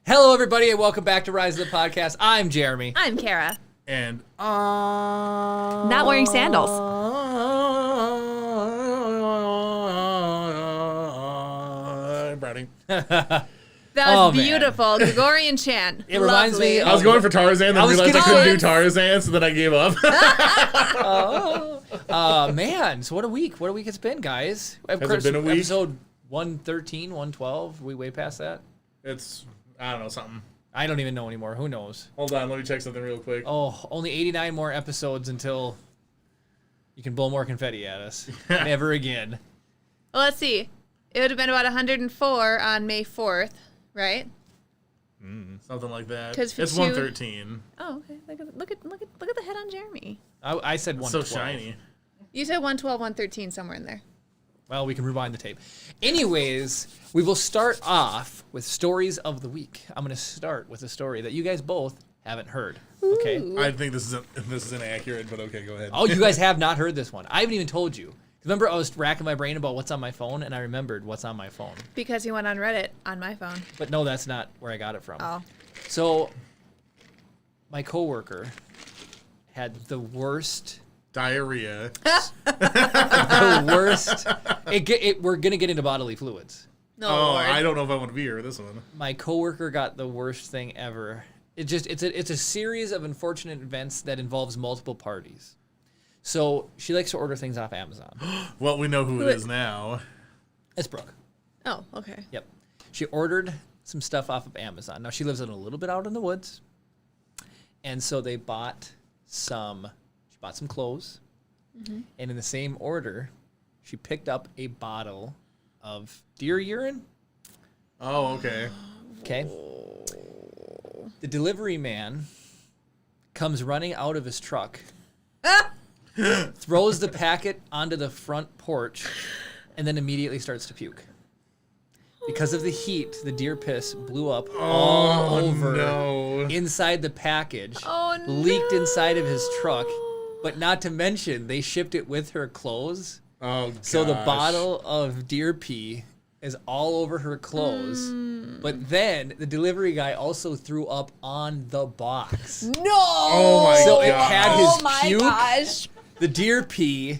Hello, everybody, and welcome back to Rise of the Podcast. I'm Jeremy. I'm Kara. And Not wearing sandals. Brownie. That was beautiful. Gregorian chant. It reminds me I was going for Tarzan, then realized I couldn't do Tarzan, so then I gave up. Man, so what a week. What a week it's been, guys. Has it been a week? Episode 113, 112. Are we way past that? It's, I don't know, something. I don't even know anymore. Who knows? Hold on, let me check something real quick. Oh, only 89 more episodes until you can blow more confetti at us. Never again. Well, let's see. It would have been about 104 on May 4th, right? Something like that. It's 113. Oh, okay. Look at the head on Jeremy. I said 112. So shiny. You said 112, 113 somewhere in there. Well, we can rewind the tape. Anyways, we will start off with stories of the week. I'm going to start with a story that you guys both haven't heard. Okay. Ooh. I think this is inaccurate, but okay, go ahead. Oh, you guys have not heard this one. I haven't even told you. Remember, I was racking my brain about what's on my phone, and I remembered what's on my phone. Because he went on Reddit on my phone. But no, that's not where I got it from. Oh. So, my coworker had the worst... Diarrhea. the worst... we're going to get into bodily fluids. No, Oh, Lord. I don't know if I want to be here with this one. My coworker got the worst thing ever. It's a series of unfortunate events that involves multiple parties. So she likes to order things off Amazon. Well, we know who it is now. It's Brooke. Oh, okay. Yep. She ordered some stuff off of Amazon. Now she lives in a little bit out in the woods. And so they bought some clothes. Mm-hmm. And in the same order, she picked up a bottle of deer urine. Oh, okay. Okay. The delivery man comes running out of his truck, throws the packet onto the front porch, and then immediately starts to puke. Because of the heat, the deer piss blew up all over inside the package, leaked inside of his truck, but not to mention they shipped it with her clothes. Oh, gosh. So the bottle of deer pee is all over her clothes. But then the delivery guy also threw up on the box. No! Oh, my So God. it had his Oh, my puke, gosh. the deer pee,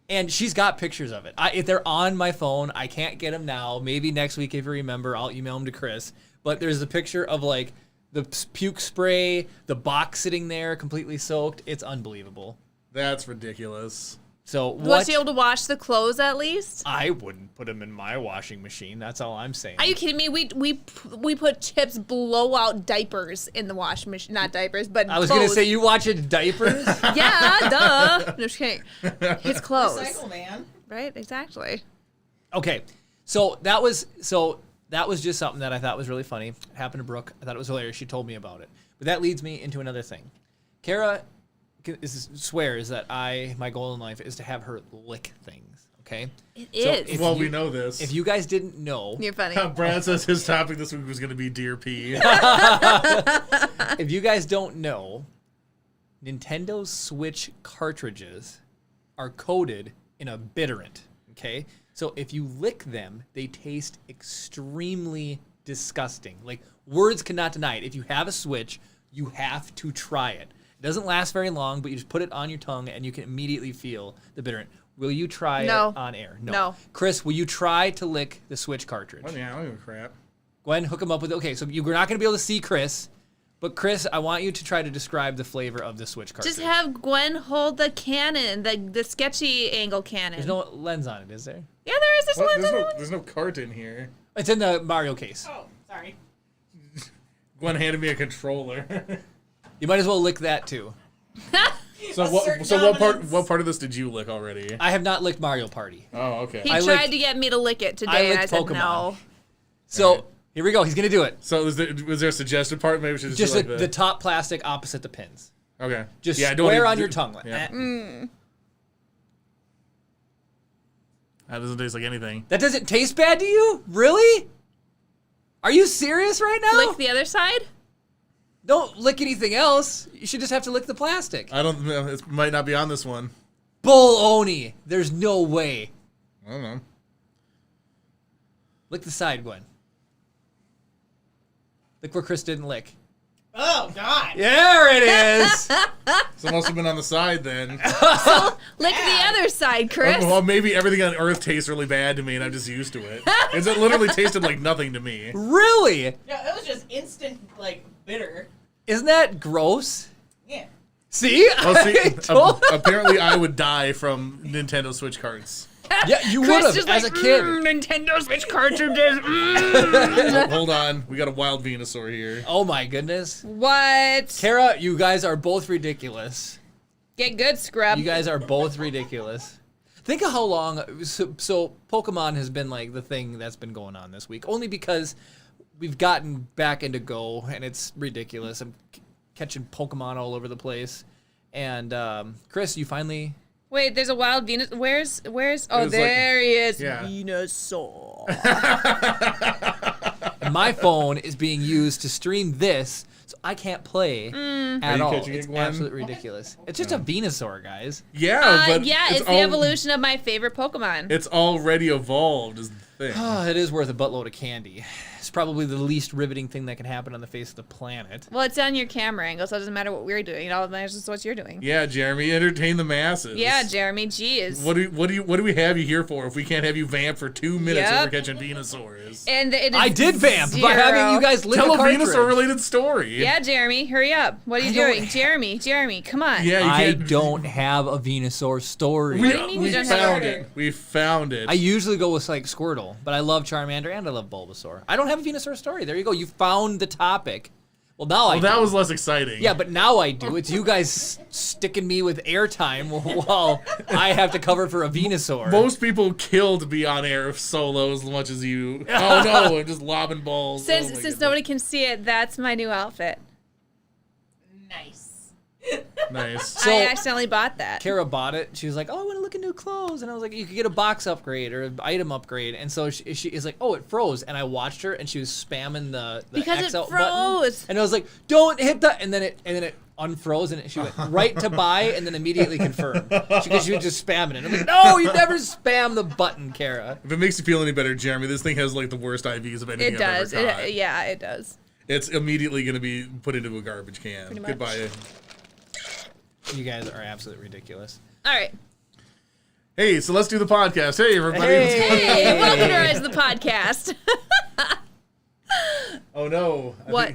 and she's got pictures of it. If they're on my phone, I can't get them now. Maybe next week, if you remember, I'll email them to Chris. But there's a picture of, like, the puke spray, the box sitting there completely soaked. It's unbelievable. That's ridiculous. So Was she able to wash the clothes at least? I wouldn't put them in my washing machine. That's all I'm saying. Are you kidding me? We put Chip's blowout diapers in the washing machine. Not diapers, but I was clothes. going to say, you watching diapers? Yeah, duh. No, just kidding. His clothes. Recycle, man. Right, exactly. Okay, so that was just something that I thought was really funny. It happened to Brooke. I thought it was hilarious. She told me about it. But that leads me into another thing. Kara swears that my goal in life is to have her lick things, okay? It is. Well, we know this. If you guys didn't know, You're funny. Brad says his topic this week was going to be deer pee. if you guys don't know, Nintendo Switch cartridges are coated in a bitterant, okay? So if you lick them, they taste extremely disgusting. Like, words cannot deny it. If you have a Switch, you have to try it. It doesn't last very long, but you just put it on your tongue and you can immediately feel the bitterant. Will you try it on air? No. Chris, will you try to lick the Switch cartridge? Well, yeah, I don't give a crap. Gwen, hook him up with it. Okay, so you're not going to be able to see Chris, but Chris, I want you to try to describe the flavor of the Switch cartridge. Just have Gwen hold the cannon, the sketchy angle cannon. There's no lens on it, is there? Yeah, there is. There's What? lens on it. There's no cart in here. It's in the Mario case. Oh, sorry. Gwen handed me a controller. You might as well lick that too. So Assert what dominance. part of this did you lick already? I have not licked Mario Party. Oh, okay. He I tried licked- to get me to lick it today, and I licked said Pokemon. no. So Alright. here we go. He's gonna do it. So was there a suggested part? Maybe we should Just do the, like the top plastic opposite the pins. Okay. Just don't square even on do- your tongue. Like, Yeah. eh. That doesn't taste like anything. That doesn't taste bad to you? Really? Are you serious right now? Lick the other side? Don't lick anything else. You should just have to lick the plastic. I don't. It might not be on this one. Bull-oni. There's no way. I don't know. Lick the side, Gwen. Look where Chris didn't lick. Oh, God. There it is. So it must have been on the side then. Lick the other side, Chris. Well, maybe everything on Earth tastes really bad to me, and I'm just used to it. It literally tasted like nothing to me. Really? Yeah, it was just instant, bitter. Isn't that gross? Yeah. See? Well, see, I told- apparently I would die from Nintendo Switch carts. Yeah, you would Chris have just as like, a kid. Nintendo Switch cartridges. Oh, hold on, we got a wild Venusaur here. Oh my goodness. What? Kara, you guys are both ridiculous. Get good, scrub. You guys are both ridiculous. Think of how long. So Pokemon has been like the thing that's been going on this week. Only because we've gotten back into Go, and it's ridiculous. I'm catching Pokemon all over the place. And Chris, you finally. Wait, there's a wild Venus. Where's? Oh, was like- there he is. Yeah. Venusaur. And my phone is being used to stream this, so I can't play Mm. at Are you all. catching It's it, Gwen? absolutely ridiculous. It's just a Venusaur, guys. Yeah, but yeah, it's the evolution of my favorite Pokemon. It's already evolved, is the thing. It is worth a buttload of candy. It's probably the least riveting thing that can happen on the face of the planet. Well, it's on your camera angle, so it doesn't matter what we're doing. It all matters is what you're doing. Yeah, Jeremy, entertain the masses. Yeah, Jeremy, geez. What do we have you here for if we can't have you vamp for 2 minutes Yep. over catching Venusaurs? And it is I did vamp by having you guys lick Tell a a cartridge. Venusaur-related story. Yeah, Jeremy, hurry up. What are you I don't- doing? Jeremy, come on. Yeah, you I can't. don't have a Venusaur story. What do you mean you don't have found a- it. We found it. I usually go with like Squirtle, but I love Charmander and I love Bulbasaur. I don't have a Venusaur story. There you go. You found the topic. Well, now I well, that do. was less exciting. Yeah, but now I do. It's you guys sticking me with airtime while I have to cover for a Venusaur. Most people kill to be on air solo as much as you. Oh no, I'm just lobbing balls. Since Oh, my since nobody can see it, that's my new outfit. Nice. goodness. Nice. So- I accidentally bought that. Kara bought it. She was like, "Oh, I want to look at new clothes," and I was like, "You could get a box upgrade or an item upgrade." And so she is like, "Oh, it froze," and I watched her, and she was spamming the Because X it out button, froze. and I was like, "Don't hit that!" And then it unfroze, and she went right to buy, and then immediately confirmed because she was just spamming it. I'm like, "No, you never spam the button, Kara." If it makes you feel any better, Jeremy, this thing has like the worst IVs of anything It I've does. ever caught. Yeah, it does. It's immediately going to be put into a garbage can. Pretty much. Goodbye. You guys are absolutely ridiculous. All right. Hey, so let's do the podcast. Hey, everybody. Hey, welcome to Rise of the Podcast. Oh no. What?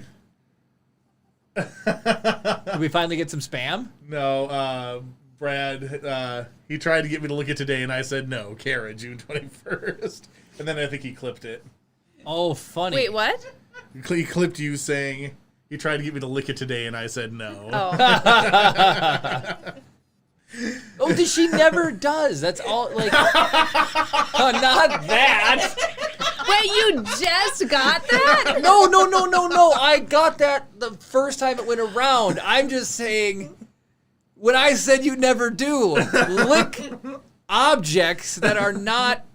Did we finally get some spam? No, Brad, he tried to get me to look at today, and I said no. Kara, June 21st. And then I think he clipped it. Oh, funny. Wait, what? He clipped you saying he tried to get me to lick it today, and I said no. Oh. Oh, she never does. That's all. Like, not that. Wait, you just got that? No. I got that the first time it went around. I'm just saying, when I said you never do, lick objects that are not,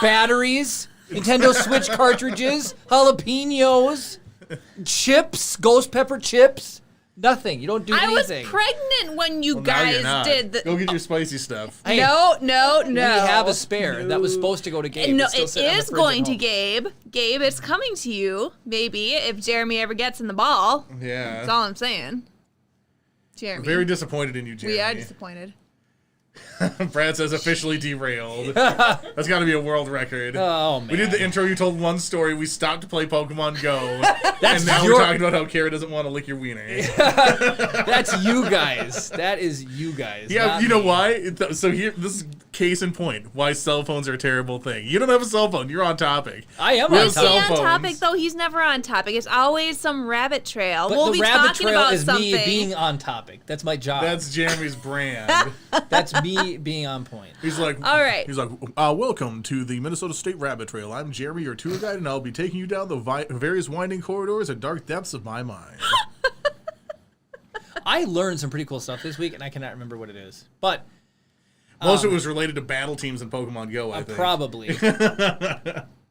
batteries, Nintendo Switch cartridges, jalapenos, chips, ghost pepper chips. Nothing. You don't do I was anything. pregnant when you Well, now you're guys not. did the. Go get your spicy stuff. Hey, No. We have a spare that was supposed to go to Gabe. No, It's still it sitting on the is fridge at going to home. Gabe. Gabe, it's coming to you. Maybe if Jeremy ever gets in the ball. Yeah. That's all I'm saying. Jeremy, Very disappointed in you, Jeremy. we are disappointed. Brad says officially derailed. That's got to be a world record. Oh, man. We did the intro. You told one story. We stopped to play Pokemon Go, That's and now your- we're talking about how Kara doesn't want to lick your wiener. That's you guys. That is you guys. Yeah, not you know me. why? So here, this is case in point. Why cell phones are a terrible thing. You don't have a cell phone. You're on topic. I am We on have top. cell He on phones. topic though. He's never on topic. It's always some rabbit trail. But we'll the be rabbit talking trail about is something. me being on topic. That's my job. That's Jeremy's brand. That's me being on point. He's like, All right. He's like, welcome to the Minnesota State Rabbit Trail. I'm Jeremy, your tour guide, and I'll be taking you down the various winding corridors and dark depths of my mind. I learned some pretty cool stuff this week, and I cannot remember what it is. But Most of it was related to battle teams in Pokemon Go, I think. probably.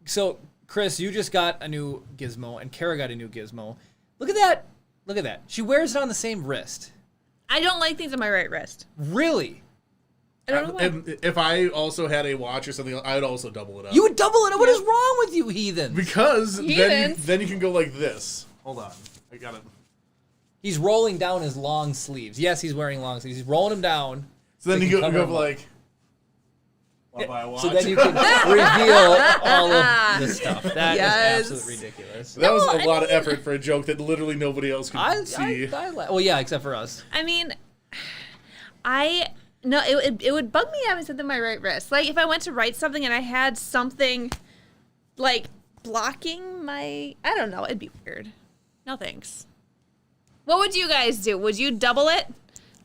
So, Chris, you just got a new gizmo, and Kara got a new gizmo. Look at that. Look at that. She wears it on the same wrist. I don't like things on my right wrist. Really? I don't know why. If I also had a watch or something, I would also double it up. You would double it. What is wrong with you, heathens? Because Heathens. then you can go like this. Hold on. I got it. He's rolling down his long sleeves. Yes, he's wearing long sleeves. He's rolling them down. So then you you can go cover 'em up. like, wanna buy a watch? So then you can reveal all of the stuff. That is Yes. absolutely ridiculous. That was No, a I lot of mean- effort for a joke that literally nobody else could see. Well, yeah, except for us. I mean, no, it would bug me having something on my right wrist. Like if I went to write something and I had something like blocking my, I don't know, it'd be weird. No thanks. What would you guys do? Would you double it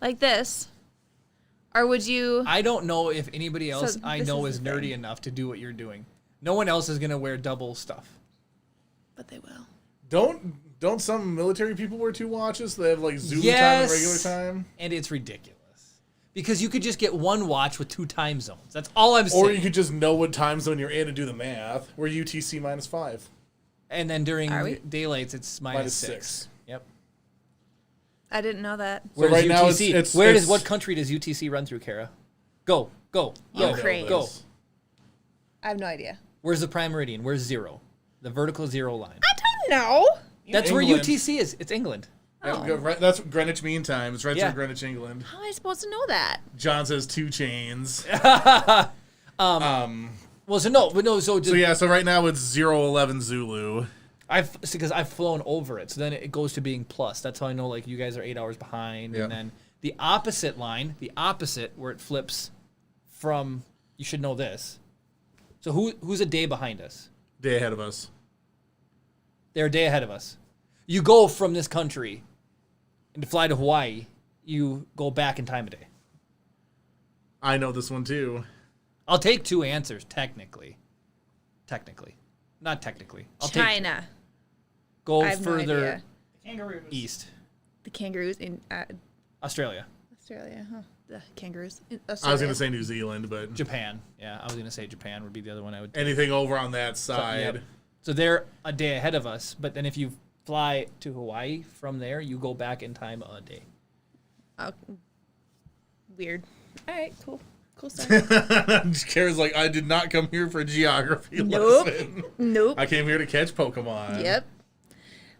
like this? Or would you? I don't know if anybody else So I this know is is the nerdy thing. enough to do what you're doing. No one else is going to wear double stuff. But they will. Don't some military people wear 2 watches? They have like Zulu time Yes. and regular time? And it's ridiculous. Because you could just get one watch with 2 time zones. That's all I'm saying. Or you could just know what time zone you're in and do the math. We're UTC -5. And then during Are we? daylights, it's Minus -6. 6. Yep. I didn't know that. So right now it's it's- what country does UTC run through, Kara? Go. I know Ukraine. Go. this. I have no idea. Where's the prime meridian? Where's 0? The vertical 0 line. I don't know. That's England. where UTC is. It's England. Yeah, right, that's Greenwich Mean Time. It's right Yeah. through Greenwich, England. How am I supposed to know that? John says 2 chains. Well, so So yeah, so right now it's 011 Zulu. because I've flown over it, so then it goes to being plus. That's how I know like you guys are 8 hours behind, Yeah. and then the opposite line, where it flips from. You should know this. So who's a day behind us? Day ahead of us. They're a day ahead of us. You go from this country, and to fly to Hawaii, you go back in time a day. I know this one too. I'll take 2 answers technically. Not technically. I'll China. go I have no further idea. Kangaroos. east. The kangaroos in Australia, Australia, huh? The kangaroos in I was Australia. going to say New Zealand, but Japan. Yeah, I was gonna say Japan would be the other one I would. anything over on that So, side. yep. So they're a day ahead of us, but then if you fly to Hawaii from there, you go back in time a day. Oh, weird. All right, cool. Cool story. Kara's like, I did not come here for a geography Nope. lesson. Nope. I came here to catch Pokemon. Yep.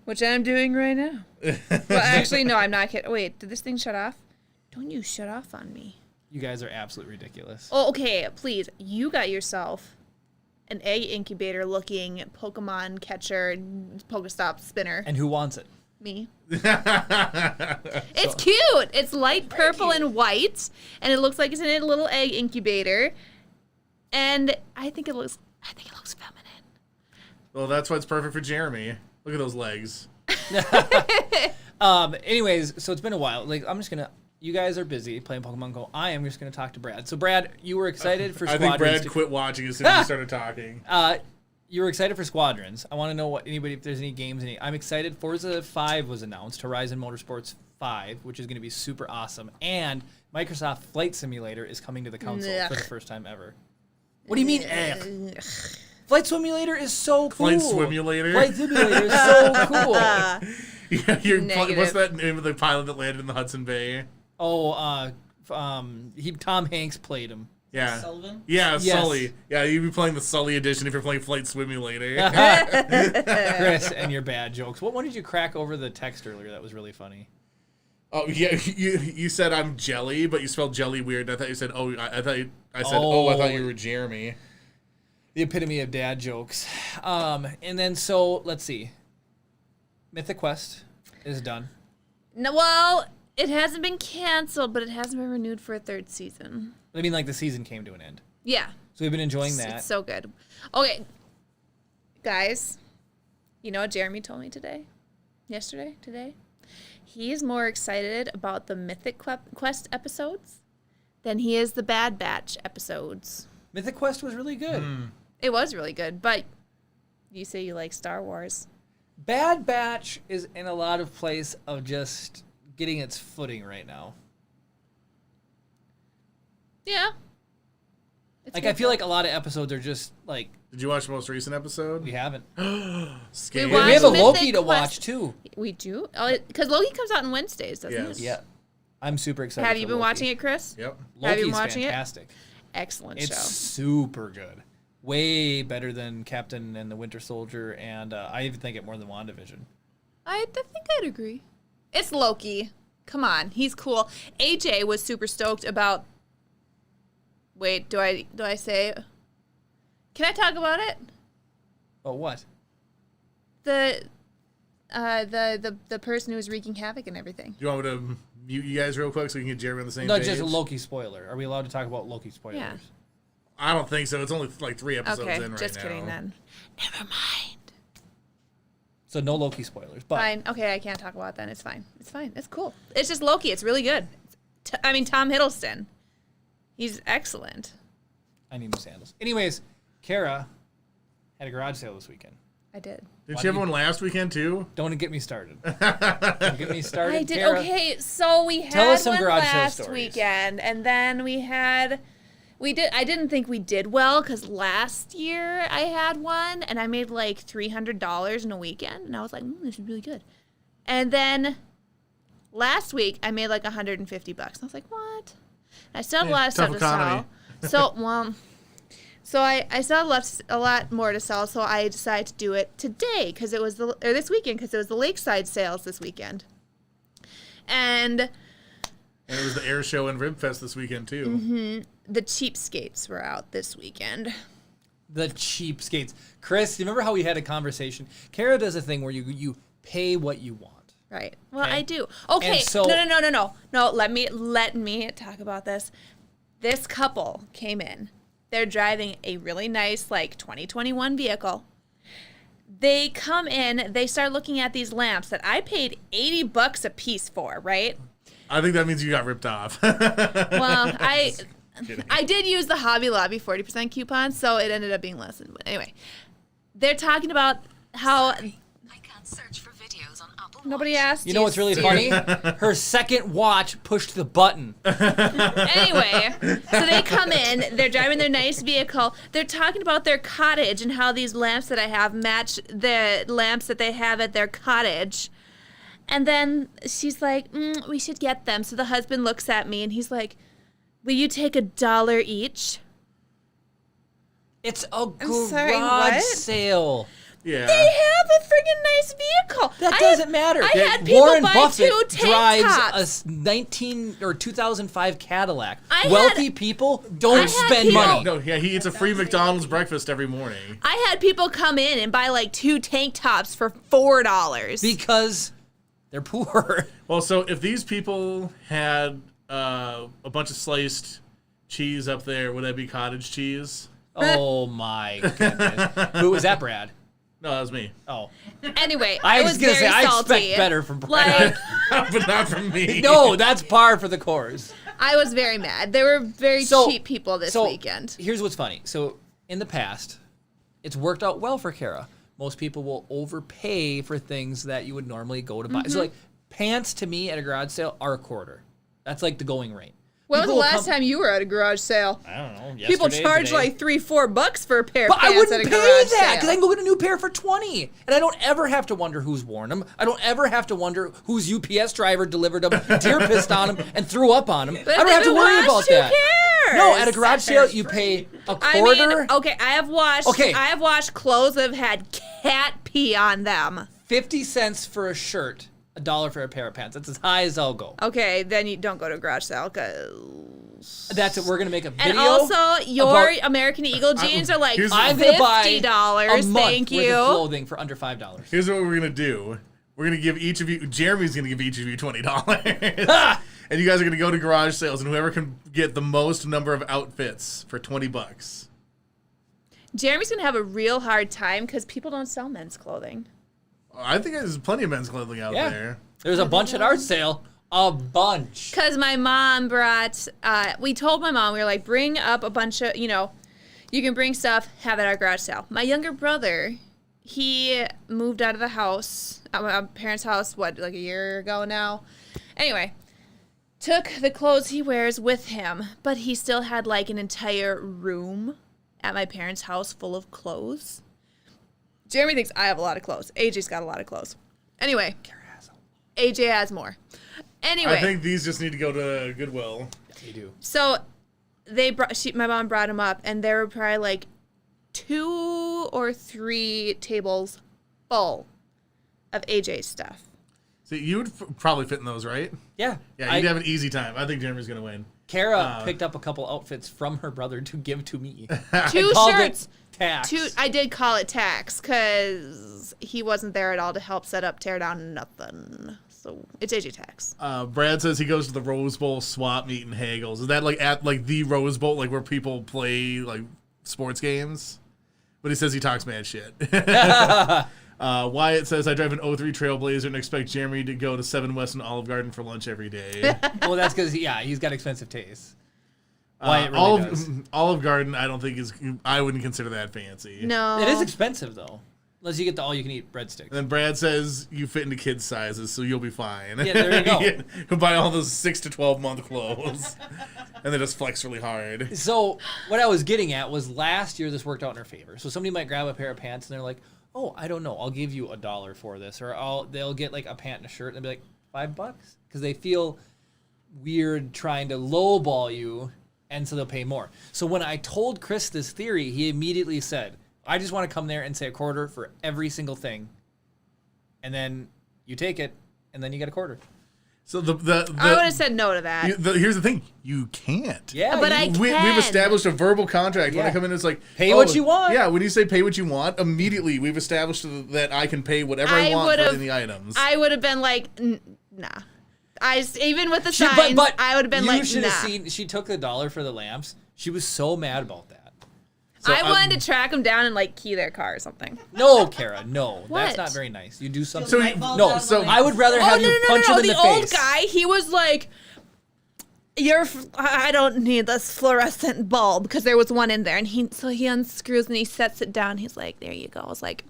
Which I'm doing right now. Well, actually, no, I'm not kidding. Wait, did this thing shut off? Don't you shut off on me. You guys are absolutely ridiculous. Oh, okay, please. You got yourself an egg incubator looking Pokemon catcher Pokestop spinner. And who wants it? Me. It's cute. It's light purple and white, and it looks like it's in a little egg incubator. And I think it looks feminine. Well, that's why it's perfect for Jeremy. Look at those legs. Anyways, so it's been a while. Like you guys are busy playing Pokemon Go. I am just gonna talk to Brad. So Brad, you were excited for I Squadrons. think Brad quit watching as soon as we started talking. You were excited for Squadrons. I want to know if there's any games. I'm excited. Forza 5 was announced. Horizon Motorsports 5, which is going to be super awesome. And Microsoft Flight Simulator is coming to the console for the first time ever. What do you mean, ugh? Flight Simulator is so cool. Flight Simulator? Flight Simulator is so cool. Yeah, Negative. what's that name of the pilot that landed in the Hudson Bay? Oh, Tom Hanks played him. Yeah. Sullivan? Yeah, Yes. Sully. Yeah, you'd be playing the Sully edition if you're playing Flight Simulator. Chris and your bad jokes. What one did you crack over the text earlier that was really funny? Oh yeah, you said I'm jelly, but you spelled jelly weird. I thought you said I thought you were Jeremy. The epitome of dad jokes. And then so let's see. Mythic Quest is done. No, well, it hasn't been canceled, but it hasn't been renewed for a 3rd season. I mean, like the season came to an end, Yeah. so we've been enjoying that. It's so good. Okay, guys, you know what Jeremy told me today? Today? He is more excited about the Mythic Quest episodes than he is the Bad Batch episodes. Mythic Quest was really good. It was really good, but you say you like Star Wars. Bad Batch is in a lot of place of just getting its footing right now. Yeah. It's Like good I feel though. like a lot of episodes are just like Did you watch the most recent episode? we haven't. Scary. watched We have a Mythic Loki to Quest. watch too. We do? Because Loki comes out on Wednesdays, doesn't Yes. it? Yeah. I'm super excited. Have for you been Loki. watching it, Chris? Yep. Have you been Loki's watching it? fantastic. Excellent It's show. super good. Way better than Captain and the Winter Soldier, and I even think it more than WandaVision. I think I'd agree. It's Loki. Come on, he's cool. AJ was super stoked about. Wait, do I say? Can I talk about it? Oh, what? The person who was wreaking havoc and everything. Do you want me to mute you guys real quick so we can get Jeremy on the same No, page? just a Loki spoiler. Are we allowed to talk about Loki spoilers? Yeah. I don't think so. It's only like 3 episodes Okay, in right just now. kidding then. Never mind. So no Loki spoilers. But Fine. Okay, I can't talk about it then. It's fine. It's fine. It's cool. It's just Loki. It's really good. I mean, Tom Hiddleston. He's excellent. I need new sandals. Anyways, Kara had a garage sale this weekend. I did. Did Why she have do you- one last weekend too? Don't get me started. Don't get me started. I did. Kara. Okay, so we Tell had us some one garage sale last stories. weekend, and then we did. I didn't think we did well because last year I had one, and I made like $300 in a weekend, and I was like, this is really good. And then last week I made like $150. And I was like, what? And I still have a lot of tough stuff economy. to sell. So I still left a lot more to sell, so I decided to do it today because it was this weekend because it was the Lakeside sales this weekend. And And it was the air show and Rib Fest this weekend too. Mm-hmm. The cheapskates were out this weekend. The cheapskates. Chris, you remember how we had a conversation? Kara does a thing where you pay what you want. Right. Well, Okay. I do. Okay. And so- No. Let me talk about this. This couple came in. They're driving a really nice, like, 2021 vehicle. They come in. They start looking at these lamps that I paid $80 a piece for, right? I think that means you got ripped off. Well, Kidding. I did use the Hobby Lobby 40% coupon, so it ended up being less. But anyway, they're talking about how I can't search for videos on Apple nobody Watch. asked You know what's really funny? Her second watch pushed the button. Anyway, so they come in, they're driving their nice vehicle. They're talking about their cottage and how these lamps that I have match the lamps that they have at their cottage. And then she's like, we should get them. So the husband looks at me and he's like, will you take $1 each? It's a garage sorry, what? sale. Yeah. They have a friggin' nice vehicle. That I doesn't had- matter. I had people Warren buy Buffett 2 tank drives tops. a 19 or 2005 Cadillac. I Wealthy had- people I don't had spend people- money. No, yeah, he eats a free McDonald's breakfast every morning. I had people come in and buy like 2 tank tops for $4. Because they're poor. Well, so if these people had a bunch of sliced cheese up there, would that be cottage cheese? Oh my goodness. Who was that, Brad? No, that was me. Oh. Anyway, I I was was gonna very say, I salty. expect better from Brad. Like, But not from me. No, that's par for the course. I was very mad. They were very So- cheap people this so weekend. Here's what's funny. So in the past, it's worked out well for Kara. Most people will overpay for things that you would normally go to buy. Mm-hmm. So like pants to me at a garage sale are a quarter. That's like the going rate. When was the People will last come- time you were at a garage sale? I don't know. People yesterday, charge today. like $3-4 for a pair But of I pants wouldn't at a pay garage that because I sale. can go get a new pair for $20, and I don't ever have to wonder who's worn them. I don't ever have to wonder whose UPS driver delivered them, deer pissed on them, and threw up on them. But I don't if have to it worry washed, about who that. cares? No, at a garage sale you pay a quarter. I mean, okay, I have washed. Okay. I have washed clothes that have had cat pee on them. 50 cents for a shirt, $1 for a pair of pants. That's as high as I'll go. Okay, then you don't go to a garage sale. That's it. We're gonna make a video. And also, your about- American Eagle jeans are like here's- I'm gonna buy $50. a month Thank worth you. of clothing for under $5. Here's what we're gonna do. We're gonna give each of you. Jeremy's gonna give each of you $20, and you guys are gonna go to garage sales, and whoever can get the most number of outfits for $20. Jeremy's gonna have a real hard time because people don't sell men's clothing. I think there's plenty of men's clothing out Yeah. there. There's a bunch at our sale. A bunch. Because my mom brought, we told my mom, we were like, bring up a bunch of, you can bring stuff, have it at our garage sale. My younger brother, he moved out of the house, my parents' house, like a year ago now? Anyway, took the clothes he wears with him, but he still had like an entire room at my parents' house full of clothes. Jeremy thinks I have a lot of clothes. AJ's got a lot of clothes. Anyway, AJ has more. Anyway. I think these just need to go to Goodwill. They do. So my mom brought them up, and there were probably like 2 or 3 tables full of AJ stuff. So you would probably fit in those, right? Yeah. Yeah, you'd have an easy time. I think Jeremy's going to win. Kara picked up a couple outfits from her brother to give to me. 2 Called shirts. it tax. I did call it tax because he wasn't there at all to help set up, tear down, nothing. So it's AJ tax. Brad says he goes to the Rose Bowl swap meet in Haggles. Is that like at like the Rose Bowl, like where people play like sports games? But he says he talks mad shit. Wyatt says I drive an 03 Trailblazer and expect Jeremy to go to 7 West and Olive Garden for lunch every day. Well, that's because he's got expensive tastes. Wyatt really does. Olive Garden, I don't think I wouldn't consider that fancy. No. It is expensive though, unless you get the all-you-can-eat breadsticks. And then Brad says you fit into kids' sizes, so you'll be fine. Yeah, there you go. He'll buy all those 6 to 12 month clothes, and then just flex really hard. So what I was getting at was last year this worked out in our favor. So somebody might grab a pair of pants and they're like, "Oh, I don't know, I'll give you $1 for this," or they'll get like a pant and a shirt and they'll be like $5 because they feel weird trying to lowball you, and so they'll pay more. So when I told Chris this theory, he immediately said, "I just want to come there and say a quarter for every single thing, and then you take it, and then you get a quarter." So I would have said no to that. Here's the thing: you can't. Yeah, But I We've established a verbal contract. When I Yeah. come in, it's like Pay what you want. Yeah, when you say pay what you want, immediately we've established that I can pay whatever I want for the items. I would have been like, nah. Even with the She, signs, but I would have been like, you should nah. have seen. She took $1 for the lamps. She was so mad about that. So I wanted to track them down and like key their car or something. No, Kara, no, What? that's not very nice. You do something. So Night falls no, down so the I would rather have you punch him in the the old face. guy, he was like, I don't need this fluorescent bulb because there was one in there, and he unscrews and he sets it down. He's like, there you go. I was like,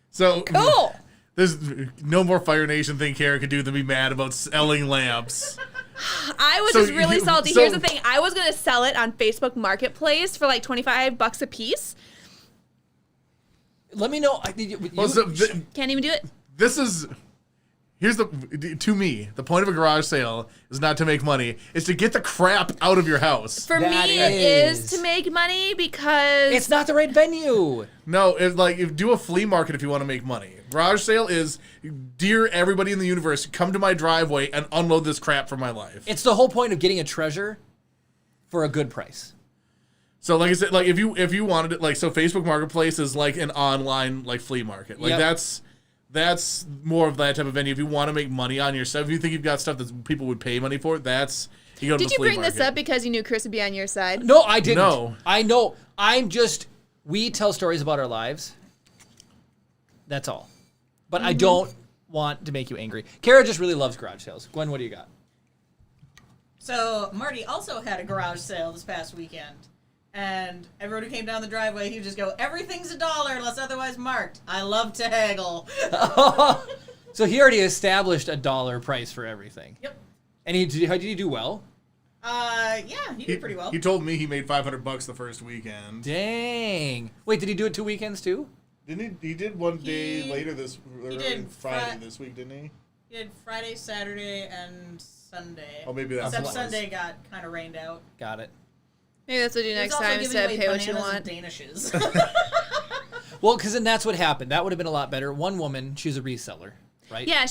So cool. there's no more Fire Nation thing Kara could do than be mad about selling lamps. I was So just really you- salty. so- Here's the thing. I was going to sell it on Facebook Marketplace for like $25 a piece. Let me know. Can't even do it. To me, the point of a garage sale is not to make money, it's to get the crap out of your house. For That me, it is is. to make money because it's not the right venue. No, it's like do a flea market if you want to make money. Garage sale is, dear everybody in the universe, come to my driveway and unload this crap from my life. It's the whole point of getting a treasure for a good price. So like I said, like if you wanted it, like so Facebook Marketplace is like an online like flea market. Like Yep. that's more of that type of venue. If you want to make money on your stuff, if you think you've got stuff that people would pay money for, that's you go to Did the you flea bring this market. up because you knew Chris would be on your side? No, I didn't. No. I know. We tell stories about our lives. That's all. But I don't want to make you angry. Kara just really loves garage sales. Gwen, what do you got? So Marty also had a garage sale this past weekend. And everyone who came down the driveway, he would just go, everything's $1 unless otherwise marked. I love to haggle. So he already established $1 price for everything. Yep. And how did he do well? Yeah, he did pretty well. He told me he made $500 the first weekend. Dang. Wait, did he do it 2 weekends too? Didn't he? He did one day He- later this he did Friday this week, didn't he? He did Friday, Saturday, and Sunday. Oh, maybe that's Except what it was. Sunday got kind of rained out. Got it. Maybe that's what I do He was next also time giving instead of away pay what you bananas want. and Danishes. Well, because then that's what happened. That would have been a lot better. One woman, she's a reseller, right? Yeah,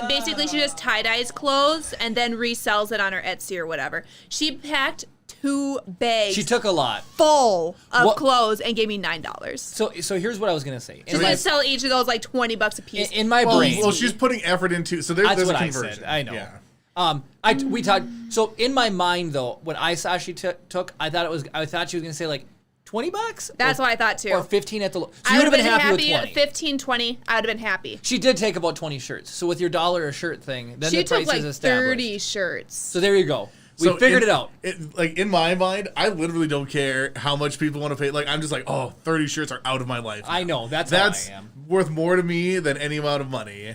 basically she just tie-dyes clothes and then resells it on her Etsy or whatever. She packed 2 bags She took a lot. full of What- clothes and gave me $9. So here's what I was gonna say. She's gonna sell each of those like $20 a piece. In my brain. Well, she's putting effort into. So That's there's what a I conversion. said. I know. Yeah. We talked. So in my mind though, when I saw she took, I thought she was gonna say like $20. That's what I thought too. Or 15 at the low. So I you would would have been happy with 20. 15, 20. I would have been happy. She did take about 20 shirts. So with your $1 a shirt thing, then She the took price like is established. 30 shirts. So there you go. We figured it out. Like in my mind, I literally don't care how much people want to pay. Like I'm just like, oh, 30 shirts are out of my life. I know. That's That's how I am. worth more to me than any amount of money.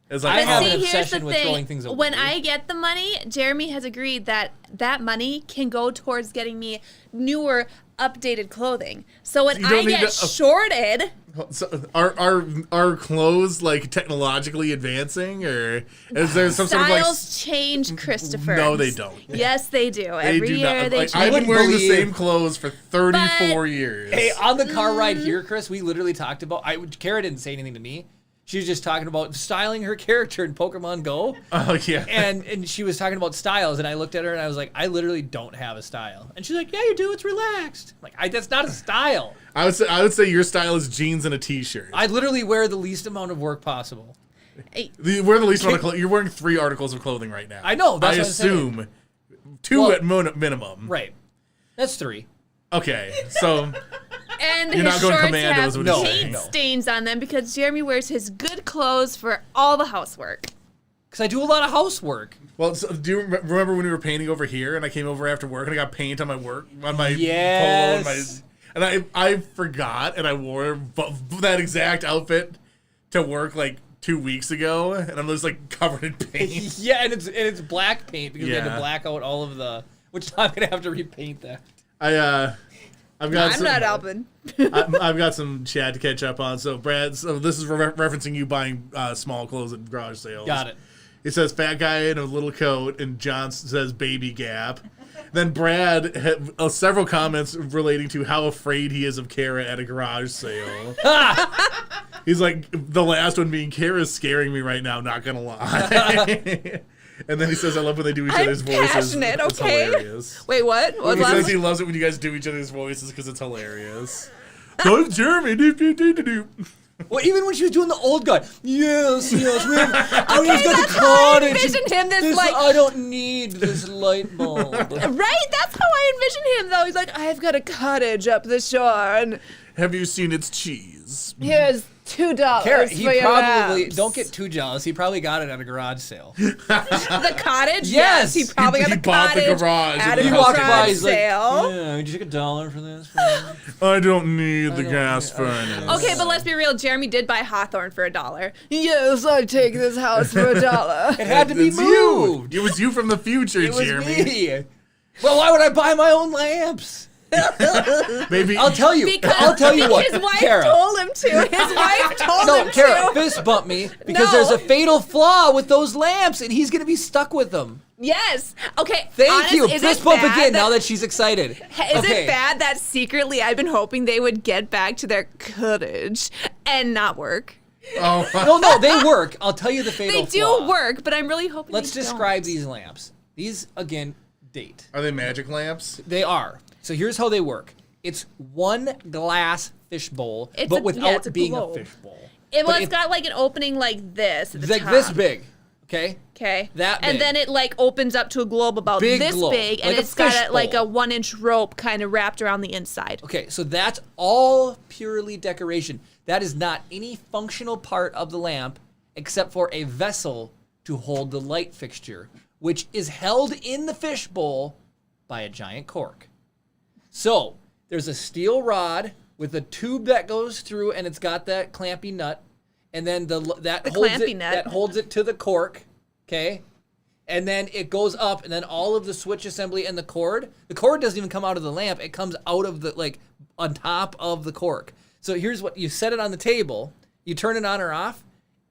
It's like, I have an here's obsession the with thing. throwing things away. When I get the money, Jeremy has agreed that that money can go towards getting me newer, updated clothing. So when You don't I need get to- shorted, So are clothes like technologically advancing, or is there some sort of like? styles change, Christopher. No, they don't. Yes, they do. They Every do year not. they Like, change. I've been wearing the believe- same clothes for 34 years. Hey, on the car ride here, Chris, we literally talked about. Kara didn't say anything to me. She was just talking about styling her character in Pokemon Go, Oh yeah. and she was talking about styles, and I looked at her and I was like, I literally don't have a style, and she's like, Yeah, you do. It's relaxed. I'm like, that's not a style. I would say your style is jeans and a t-shirt. I literally wear the least amount of work possible. You wear the least amount of clothing. You're wearing 3 articles of clothing right now. I know, that's I what I'm saying. assume 2 Well- at minimum. Right. That's 3. Okay, so And You're his not going shorts commandos have when you paint say. No. stains on them because Jeremy wears his good clothes for all the housework. Because I do a lot of housework. well, so do you remember when we were painting over here, and I came over after work, and I got paint on my Yes. polo, and I forgot, and I wore that exact outfit to work like 2 weeks ago, and I'm just like covered in paint. Yeah, and it's black paint because we had to Yeah. black out all of the. Which I'm gonna have to repaint that. I've got I'm some, not helping. I've got some chat to catch up on. So Brad, so this is referencing you buying small clothes at garage sales. Got it. It says fat guy in a little coat, and John says baby gap. Then Brad had several comments relating to how afraid he is of Kara at a garage sale. He's like, the last one being, Kara's scaring me right now, not gonna lie. And then he says, I love when they do each I'm other's voices. passionate, It's okay? hilarious. Wait, what? What He was says that? he loves it when you guys do each other's voices because it's hilarious. So it's Jeremy. Do. Well, even when she was doing the old guy, yes, we have, oh, Okay, he's got that's the how I cottage. envisioned him, this, This- like- I don't need this light bulb. Right? That's how I envision him, though. He's like, I've got a cottage up the shore, and Have you seen its cheese? here's $2 Kara, for he your probably lamps. don't get too jealous. He probably got it at a garage sale. The cottage? Yes. He probably He got the bought the cottage garage at at a the He house walked by, garage he's like, sale. yeah, would you take $1 for this? I don't need the don't gas need- furnace. Okay, but let's be real. Jeremy did buy Hawthorne for $1. Yes, I take this house for $1. It had to be It's moved. you. It was you from the future, It was Jeremy. me. Well, why would I buy my own lamps? Maybe I'll tell you. Because I'll tell you what. his wife Kara. told him to. His wife told No, him Kara, to. fist bump me because No. there's a fatal flaw with those lamps, and he's gonna be stuck with them. Yes. Okay. Thank honest, you. is Fist it bump bad again. that- Now that she's excited. Is Okay. it bad that secretly I've been hoping they would get back to their cottage and not work? Oh, No, they work. I'll tell you the fatal They do flaw. work, but I'm really hoping Let's they describe don't. these lamps. These again date. are they magic lamps? They are. So here's how they work. It's one glass fishbowl, It's but a- without yeah, it's a being globe. a fishbowl. Well, But it's got like an opening like this at the like top. this big. Okay. Okay. That And big. then it like opens up to a globe about Big this globe, big, and like a it's got fish like a bowl. 1-inch rope kind of wrapped around the inside. Okay, so that's all purely decoration. That is not any functional part of the lamp except for a vessel to hold the light fixture, which is held in the fishbowl by a giant cork. So there's a steel rod with a tube that goes through, and it's got that clampy nut, and then that holds clampy it. nut. That holds it to the cork. Okay. And then it goes up, and then all of the switch assembly and the cord doesn't even come out of the lamp. It comes out of the, like, on top of the cork. So here's what, you set it on the table, you turn it on or off,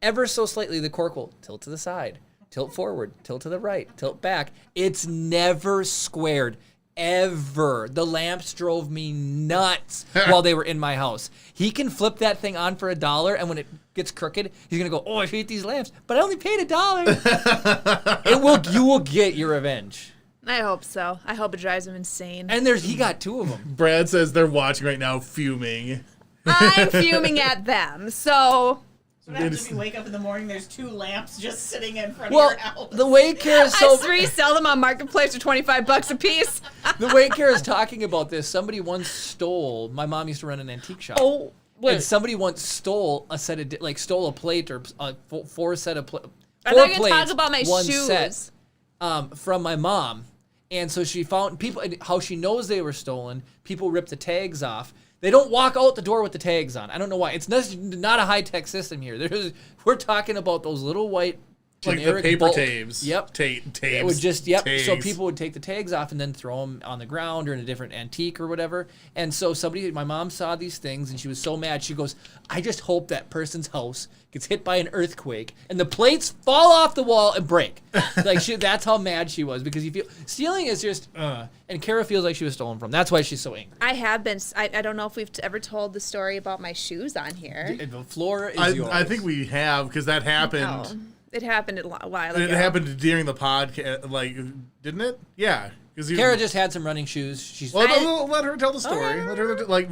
ever so slightly the cork will tilt to the side, tilt forward, tilt to the right, tilt back. It's never squared. Ever. The lamps drove me nuts while they were in my house. He can flip that thing on for $1, and when it gets crooked, he's gonna go, "Oh, I hate these lamps," but I only paid $1. You will get your revenge. I hope so. I hope it drives him insane. And he got 2 of them. Brad says they're watching right now, fuming. I'm fuming at them. So What happens if you wake up in the morning, there's 2 lamps just sitting in front Well, of your house? the way Kara's I resell them on Marketplace for $25 a piece. the way Kara's talking about this, somebody once stole. My mom used to run an antique shop. Oh, And somebody once stole a set of stole a plate or a 4 set of I'm four not gonna plates, talk about my 1 shoes. set, from my mom, and so she found people. How she knows they were stolen? People rip the tags off. They don't walk out the door with the tags on. I don't know why. It's not a high tech system here. We're talking about those little white Like the generic paper bulk. tapes. Yep. Tapes. It would just, so tags. people would take the tags off and then throw them on the ground or in a different antique or whatever. And so my mom saw these things and she was so mad. She goes, I just hope that person's house gets hit by an earthquake and the plates fall off the wall and break. That's how mad she was, because you feel stealing is just, and Kara feels like she was stolen from. That's why she's so angry. I have been. I don't know if we've ever told the story about my shoes on here. The floor is yours. I think we have, because that happened. Oh, it happened a while ago. It happened during the podcast, didn't it? Yeah. Kara just had some running shoes. She's let her tell the story. Let her I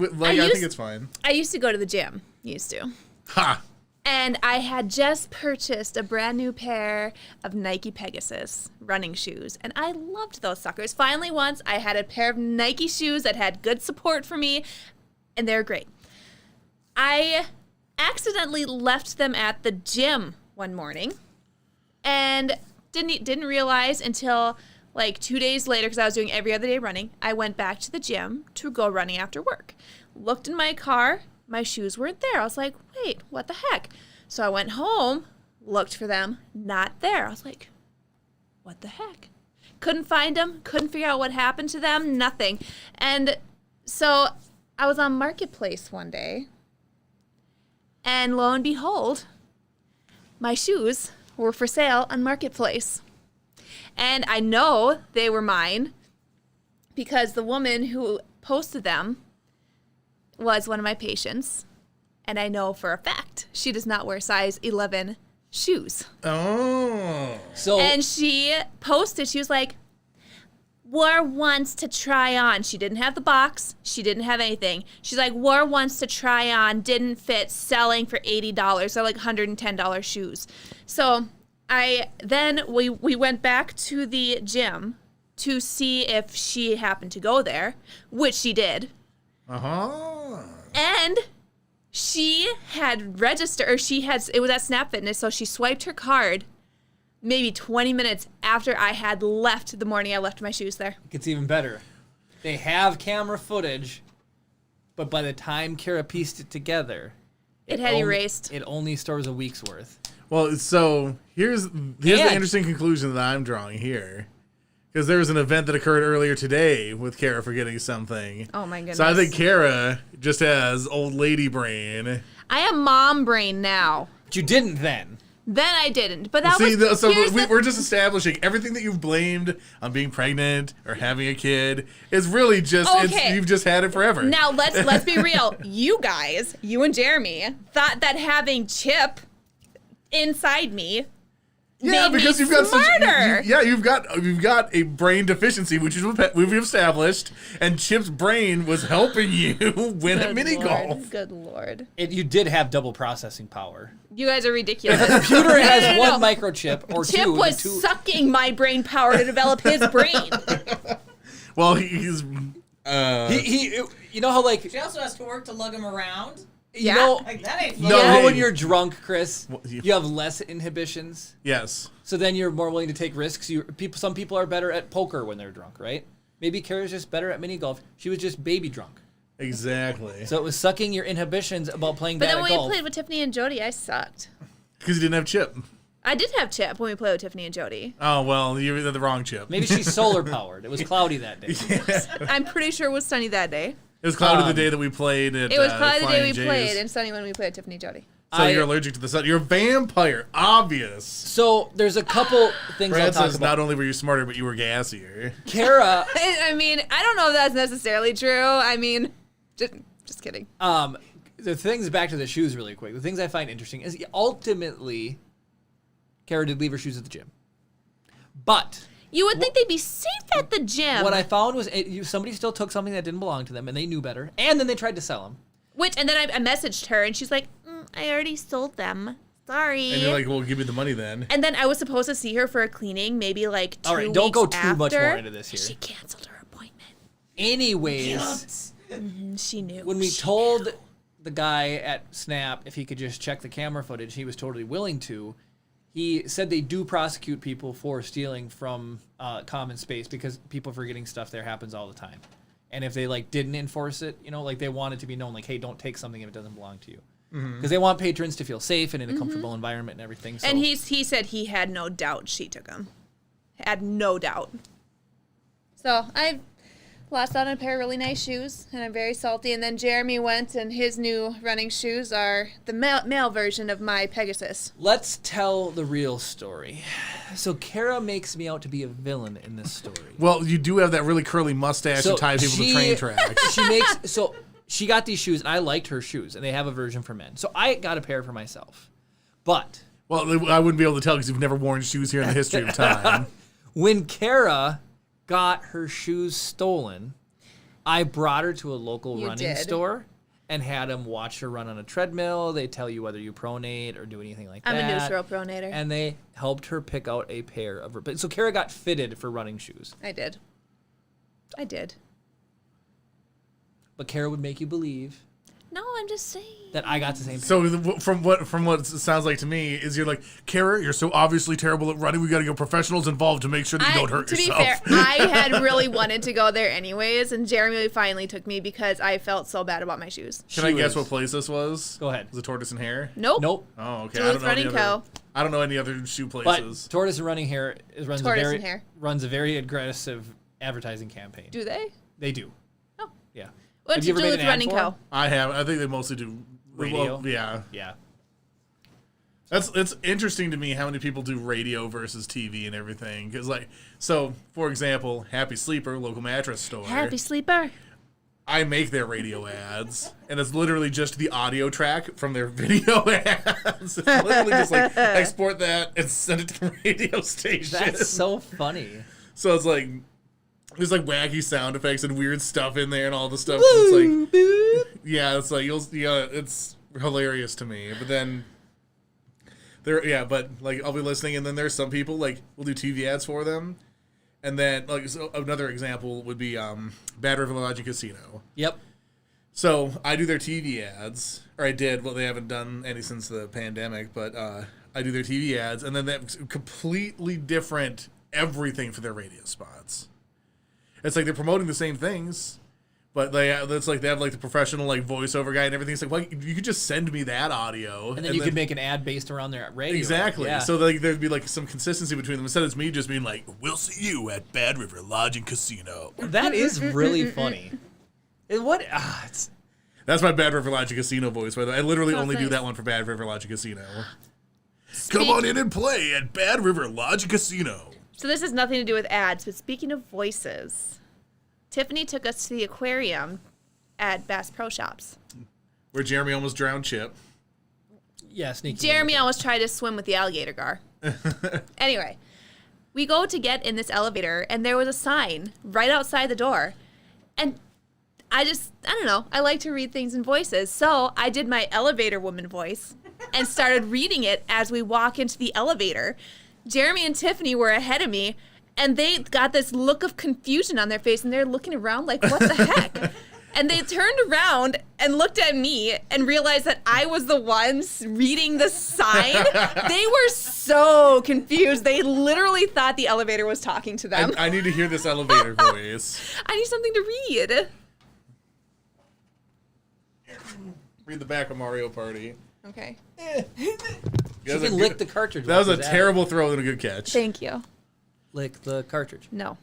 think it's fine. I used to go to the gym. Used to. Ha! And I had just purchased a brand new pair of Nike Pegasus running shoes. And I loved those suckers. Finally, once I had a pair of Nike shoes that had good support for me, and they're great. I accidentally left them at the gym one morning and didn't realize until like 2 days later, because I was doing every other day running, I went back to the gym to go running after work. Looked in my car. My shoes weren't there. I was like, wait, what the heck? So I went home, looked for them, not there. I was like, what the heck? Couldn't find them, couldn't figure out what happened to them, nothing. And so I was on Marketplace one day, and lo and behold, my shoes were for sale on Marketplace. And I know they were mine because the woman who posted them was one of my patients, and I know for a fact she does not wear size 11 shoes. Oh. And she posted, she was like, wore once to try on. She didn't have the box. She didn't have anything. She's like, wore once to try on, didn't fit, selling for $80. So like $110 shoes. So we went back to the gym to see if she happened to go there, which she did. Uh-huh. And she had registered, or it was at Snap Fitness, so she swiped her card maybe 20 minutes after I had left the morning I left my shoes there. It gets even better. They have camera footage, but by the time Kara pieced it together, It had erased. It only stores a week's worth. Well, so here's the interesting conclusion that I'm drawing here. Because there was an event that occurred earlier today with Kara forgetting something. Oh, my goodness. So I think Kara just has old lady brain. I have mom brain now. But you didn't then. Then I didn't. But that we're just establishing everything that you've blamed on being pregnant or having a kid is really just, you've just had it forever. Now, let's be real. You guys, you and Jeremy, thought that having Chip inside me made because me you've got smarter. you've got a brain deficiency, which is we've established, and Chip's brain was helping you win at mini golf. Good Lord. You did have double processing power. You guys are ridiculous. The computer has one microchip or Chip two. was sucking my brain power to develop his brain. Well, he's you know how like She also has to work to lug him around. you know Like, that ain't fun. you know how hey. when you're drunk, Chris, you- you have less inhibitions. yes. So then you're more willing to take risks. Some people are better at poker when they're drunk, right? Maybe Kara's just better at mini golf. She was just baby drunk. Exactly. So it was sucking your inhibitions about playing But bad then at when we golf. played with Tiffany and Jody, I sucked. Because you didn't have Chip. I did have Chip when we played with Tiffany and Jody. Oh, well, you had the wrong Chip. Maybe she's solar powered. It was cloudy that day. I'm pretty sure it was sunny that day. It was cloudy the day that we played at It was probably the day Flying we J's. played, and sunny when we played Tiffany and Jody. So you're allergic to the sun. You're a vampire. Obvious. So there's a couple things I'll Brad talk says about. not only were you smarter, but you were gassier. Kara, I mean, I don't know if that's necessarily true. I mean, just kidding. the things back to the shoes really quick. The things I find interesting is ultimately, Kara did leave her shoes at the gym. But You would think they'd be safe at the gym. what I found was somebody still took something that didn't belong to them, and they knew better. And then they tried to sell them. And then I messaged her, and she's like, I already sold them. Sorry. And you're like, well, give me the money then. And then I was supposed to see her for a cleaning, maybe like 2 All right, weeks don't go too much after. more into this here. She canceled her appointment. Anyways, She knew. when we told the guy at Snap if he could just check the camera footage, he was totally willing to. He said they do prosecute people for stealing from common space because people forgetting stuff there happens all the time. And if they didn't enforce it, they want it to be known, hey, don't take something if it doesn't belong to you. because they want patrons to feel safe and in a comfortable environment and everything. So. And he said he had no doubt she took them. Had no doubt. So I lost out on a pair of really nice shoes, and I'm very salty. And then Jeremy went, and his new running shoes are the male version of my Pegasus. Let's tell the real story. So Kara makes me out to be a villain in this story. Well, you do have that really curly mustache So and tie people to train tracks. She got these shoes, and I liked her shoes, and they have a version for men. So I got a pair for myself. But Well, I wouldn't be able to tell because you've never worn shoes here in the history of time. when Kara got her shoes stolen, I brought her to a local running store and had them watch her run on a treadmill. They tell you whether you pronate or do anything like that. I'm a neutral pronator. And they helped her pick out a pair of her. So Kara got fitted for running shoes. I did. But Kara would make you believe No, I'm just saying. that I got the same pair. So from what it sounds like to me is you're like, Kara, you're so obviously terrible at running. We got to get professionals involved to make sure that you don't hurt yourself. To be fair, I had really wanted to go there anyways, and Jeremy finally took me because I felt so bad about my shoes. Can I guess what place this was? Go ahead. Was it Tortoise and Hare? Nope. Nope. Oh, okay. Duluth Running Co. I don't know any other shoe But places. Tortoise and Running Hair runs Tortoise a very aggressive advertising campaign. Do they? They do. Oh. Yeah. Went Have to you ever made Duluth an ad Running for Co. 'em? I have. I think they mostly do Radio? Well, yeah. Yeah. It's interesting to me how many people do radio versus TV and everything. Because, so, for example, Happy Sleeper, local mattress store. Happy Sleeper. I make their radio ads, and it's literally just the audio track from their video ads. It's literally just export that and send it to the radio station. That's so funny. So it's there's wacky sound effects and weird stuff in there and all the stuff. It's it's hilarious to me. But then I'll be listening, and then there's some people we'll do TV ads for them. And then, so another example would be Bad River Lodge and Casino. Yep. So I do their TV ads, or I did. Well, they haven't done any since the pandemic, but I do their TV ads, and then they have completely different everything for their radio spots. It's they're promoting the same things, but they have the professional voiceover guy and everything. It's you could just send me that audio, And then you could make an ad based around their radio. Exactly. Yeah. So there'd be some consistency between them instead of me just being we'll see you at Bad River Lodge and Casino. That is really funny. That's my Bad River Lodge and Casino voice, by the way. I literally only do nice. that one for Bad River Lodge and Casino. Come on in and play at Bad River Lodge and Casino. So this has nothing to do with ads, but speaking of voices, Tiffany took us to the aquarium at Bass Pro Shops. Where Jeremy almost drowned Chip. Yeah, sneaky. Jeremy almost tried to swim with the alligator gar. Anyway, we go to get in this elevator, and there was a sign right outside the door. And I don't know, I like to read things in voices. So I did my elevator woman voice and started reading it as we walk into the elevator. Jeremy and Tiffany were ahead of me, and they got this look of confusion on their face, and they're looking around what the heck? And they turned around and looked at me and realized that I was the one reading the sign. They were so confused. They literally thought the elevator was talking to them. I need to hear this elevator voice. I need something to read. Read the back of Mario Party. Okay. You can lick the cartridge. That was a while it's terrible throw and a good catch. Thank you. Lick the cartridge. No.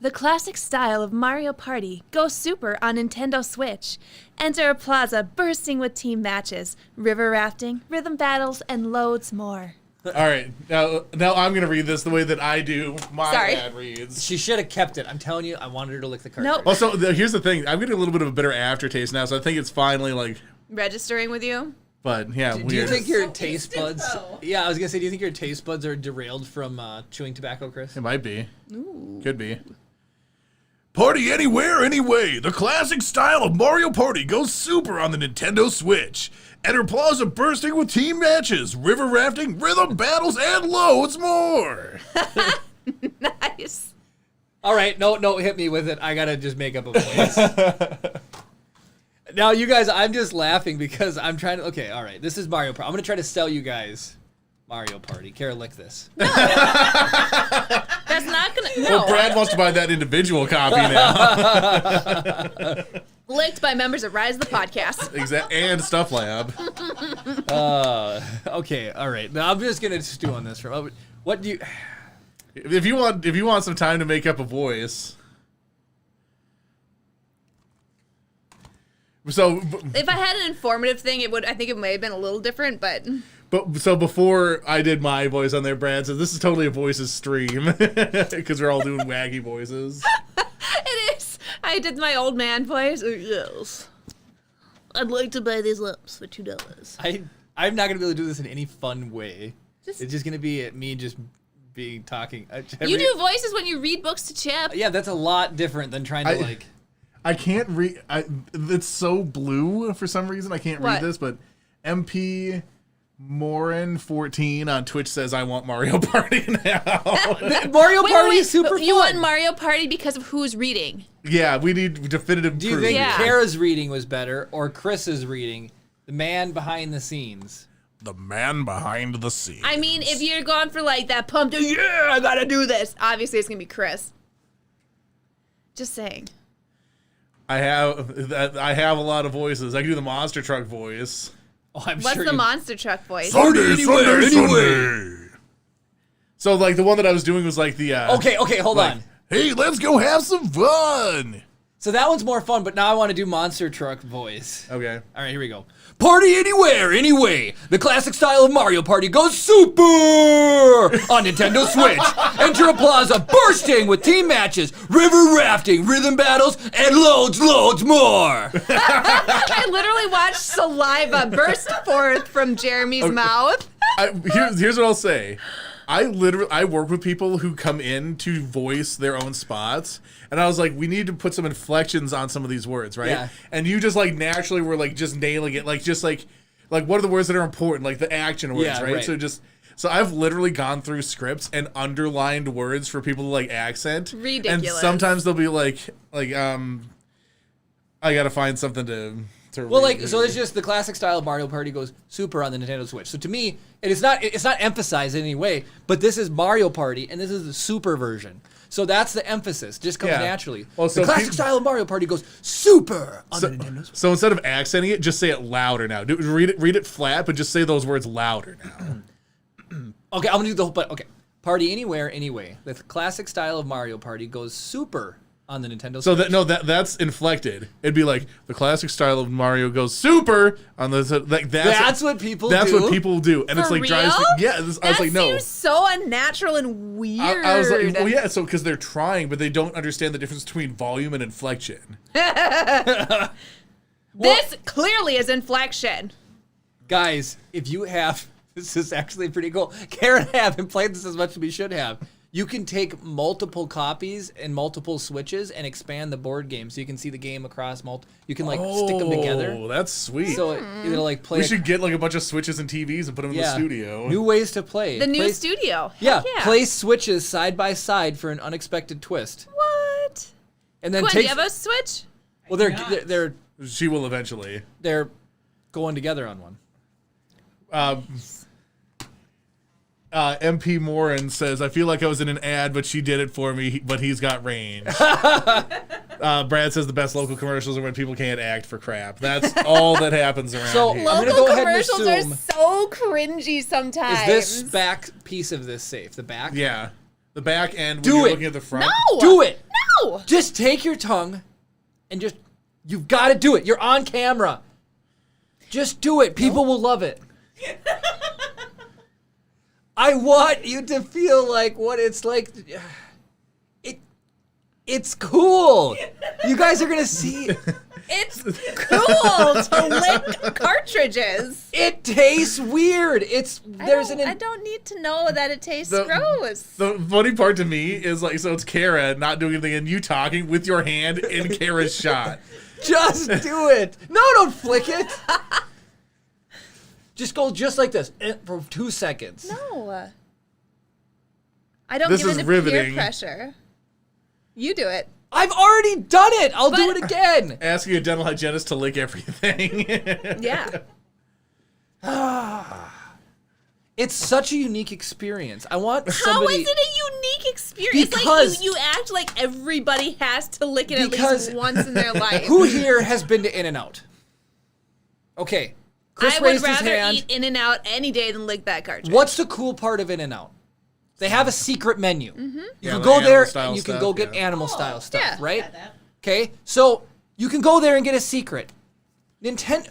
The classic style of Mario Party goes super on Nintendo Switch. Enter a plaza bursting with team matches, river rafting, rhythm battles, and loads more. All right, now I'm gonna read this the way that I do my Sorry. ad reads. She should have kept it. I'm telling you, I wanted her to lick the cartridge. Nope. Also, here's the thing: I'm getting a little bit of a bitter aftertaste now, so I think it's finally Registering with you? But yeah, Do you think your So taste instant, buds? though. Yeah, I was gonna say, do you think your taste buds are derailed from chewing tobacco, Chris? it might be? Ooh. Could be. Party anywhere, anyway. The classic style of Mario Party goes super on the Nintendo Switch. Enter plaza bursting with team matches, river rafting, rhythm battles, and loads more. Nice. All right, no, hit me with it. I gotta just make up a voice. Now, you guys, I'm just laughing because I'm trying to. Okay, all right, this is Mario Party. I'm gonna try to sell you guys Mario Party. Kara, lick this. That's not gonna. No. Well, Brad wants to buy that individual copy now. Licked by members of Rise of the Podcast. And Stuff Lab. Okay, all right. Now I'm just gonna stew on this for. What do you? If you want some time to make up a voice. So If I had an informative thing, I think it may have been a little different, but so before I did my voice on there, Brad said this is totally a voices stream because we're all doing wacky voices. it is. I did my old man voice. Yes. I'd like to buy these lamps for $2. I'm not gonna be able to do this in any fun way. Just- It's just gonna be me just being talking. You do voices when you read books to Chip. Yeah, that's a lot different than trying to like. I can't read. It's so blue for some reason. I can't What? read this, but MP Morin 14 on Twitch says I want Mario Party now. Mario Party Wait, is super but fun. you want Mario Party because of who's reading. Yeah, we need definitive Do you proof. think Yeah. Kara's reading was better or Chris's reading? The man behind the scenes. The man behind the scenes. I mean, if you're going for like that pumped, yeah, I gotta do this. Obviously, it's gonna be Chris. Just saying. I have a lot of voices. I can do the monster truck voice. Oh, I'm What's sure the you- monster truck voice? Sunday. So like the one that I was doing was like the Okay, hold like, on. Hey, let's go have some fun. So that one's more fun, but now I want to do monster truck voice. Okay. All right, here we go. Party anywhere, anyway. The classic style of Mario Party goes super on Nintendo Switch. Enter a plaza bursting with team matches, river rafting, rhythm battles, and loads more. I literally watched saliva burst forth from Jeremy's mouth. Here's what I'll say. I work with people who come in to voice their own spots, and I was like, we need to put some inflections on some of these words, right? Yeah. And you just like naturally were like just nailing it, like just like what are the words that are important, like the action words, Yeah, right? right. So I've literally gone through scripts and underlined words for people to like accent. Ridiculous. And sometimes they'll be like I gotta find something to. Well, read. like, so it's just the classic style of Mario Party goes super on the Nintendo Switch. So to me, it's not emphasized in any way, but this is Mario Party, and this is the super version. So that's the emphasis. Just comes Yeah. naturally. Well, so the classic people- style of Mario Party goes super on the Nintendo Switch. So instead of accenting it, just say it louder now. Read it flat, but just say those words louder now. Okay, I'm gonna do the whole. But okay, Party anywhere, anyway. The classic style of Mario Party goes super on the Nintendo Switch. So that's inflected. It'd be like the classic style of Mario goes super on the like That's what people That's do? what people do, and For it's like real? drives me. Yeah, I was That like, no. seems so unnatural and weird. I was like, well, yeah. So because they're trying, but they don't understand the difference between volume and inflection. This clearly is inflection. Guys, if you have, this is actually pretty cool. Karen and I haven't played this as much as we should have. You can take multiple copies and multiple switches and expand the board game, so you can see the game across you can like stick them together. Oh, that's sweet. So it'll like play. we should get like a bunch of switches and TVs and put them in the studio. New ways to play. The new Play- studio. Heck Yeah, yeah. place switches side by side for an unexpected twist, What? and then Quinn, do take. you have a switch? Well, do not. She will eventually. they're going together on one. MP Morin says, I feel like I was in an ad, but she did it for me, but he's got range. Brad says the best local commercials are when people can't act for crap. That's all that happens around So, here. I'm gonna Local go ahead and commercials assume- are so cringy sometimes. Is this back piece of this safe? The back? Yeah. The back end, Do when you're it. looking at the front. No! Do it. No! Just take your tongue and just, you've got to do it. You're on camera. Just do it. People will love it. I want you to feel like what it's like. It's cool. You guys are going to see. It's cool to lick cartridges. It tastes weird. I don't need to know that it tastes gross. The funny part to me is like, so it's Kara not doing anything and you talking with your hand in Kara's shot. Just do it. No, don't flick it. Just go just like this for 2 seconds. No. I don't This give is in to riveting. peer pressure. You do it. I've already done it. I'll do But- it again. Asking a dental hygienist to lick everything. Yeah. It's such a unique experience. I want How somebody. is it a unique unique experience. Because- Like you act like everybody has to lick it at Because- least once in their life. Who here has been to In-N-Out? Okay. Chris I would raised his rather hand. eat In-N-Out any day than lick that cartridge. What's the cool part of In-N-Out? They have a secret menu. Mm-hmm. You Yeah, can like go there animal-style and you can stuff, go get yeah. animal-style stuff, yeah. right? Got that. Okay, so you can go there and get a secret. Nintendo.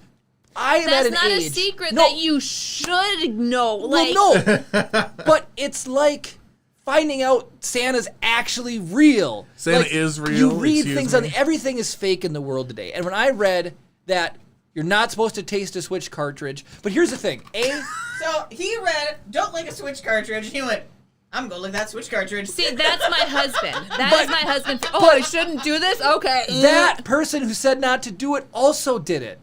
I am That's at an not age. a secret No, that you should know. Like, well, no, but it's like finding out Santa's actually real. Santa Like, is real, You read excuse things me. on everything is fake in the world today. And when I read that you're not supposed to taste a Switch cartridge, but here's the thing: So he read, "Don't lick a Switch cartridge," and he went, "I'm gonna lick that Switch cartridge." see, that's my husband. That But- is my husband. Oh, I shouldn't do this? Okay. that person who said not to do it also did it.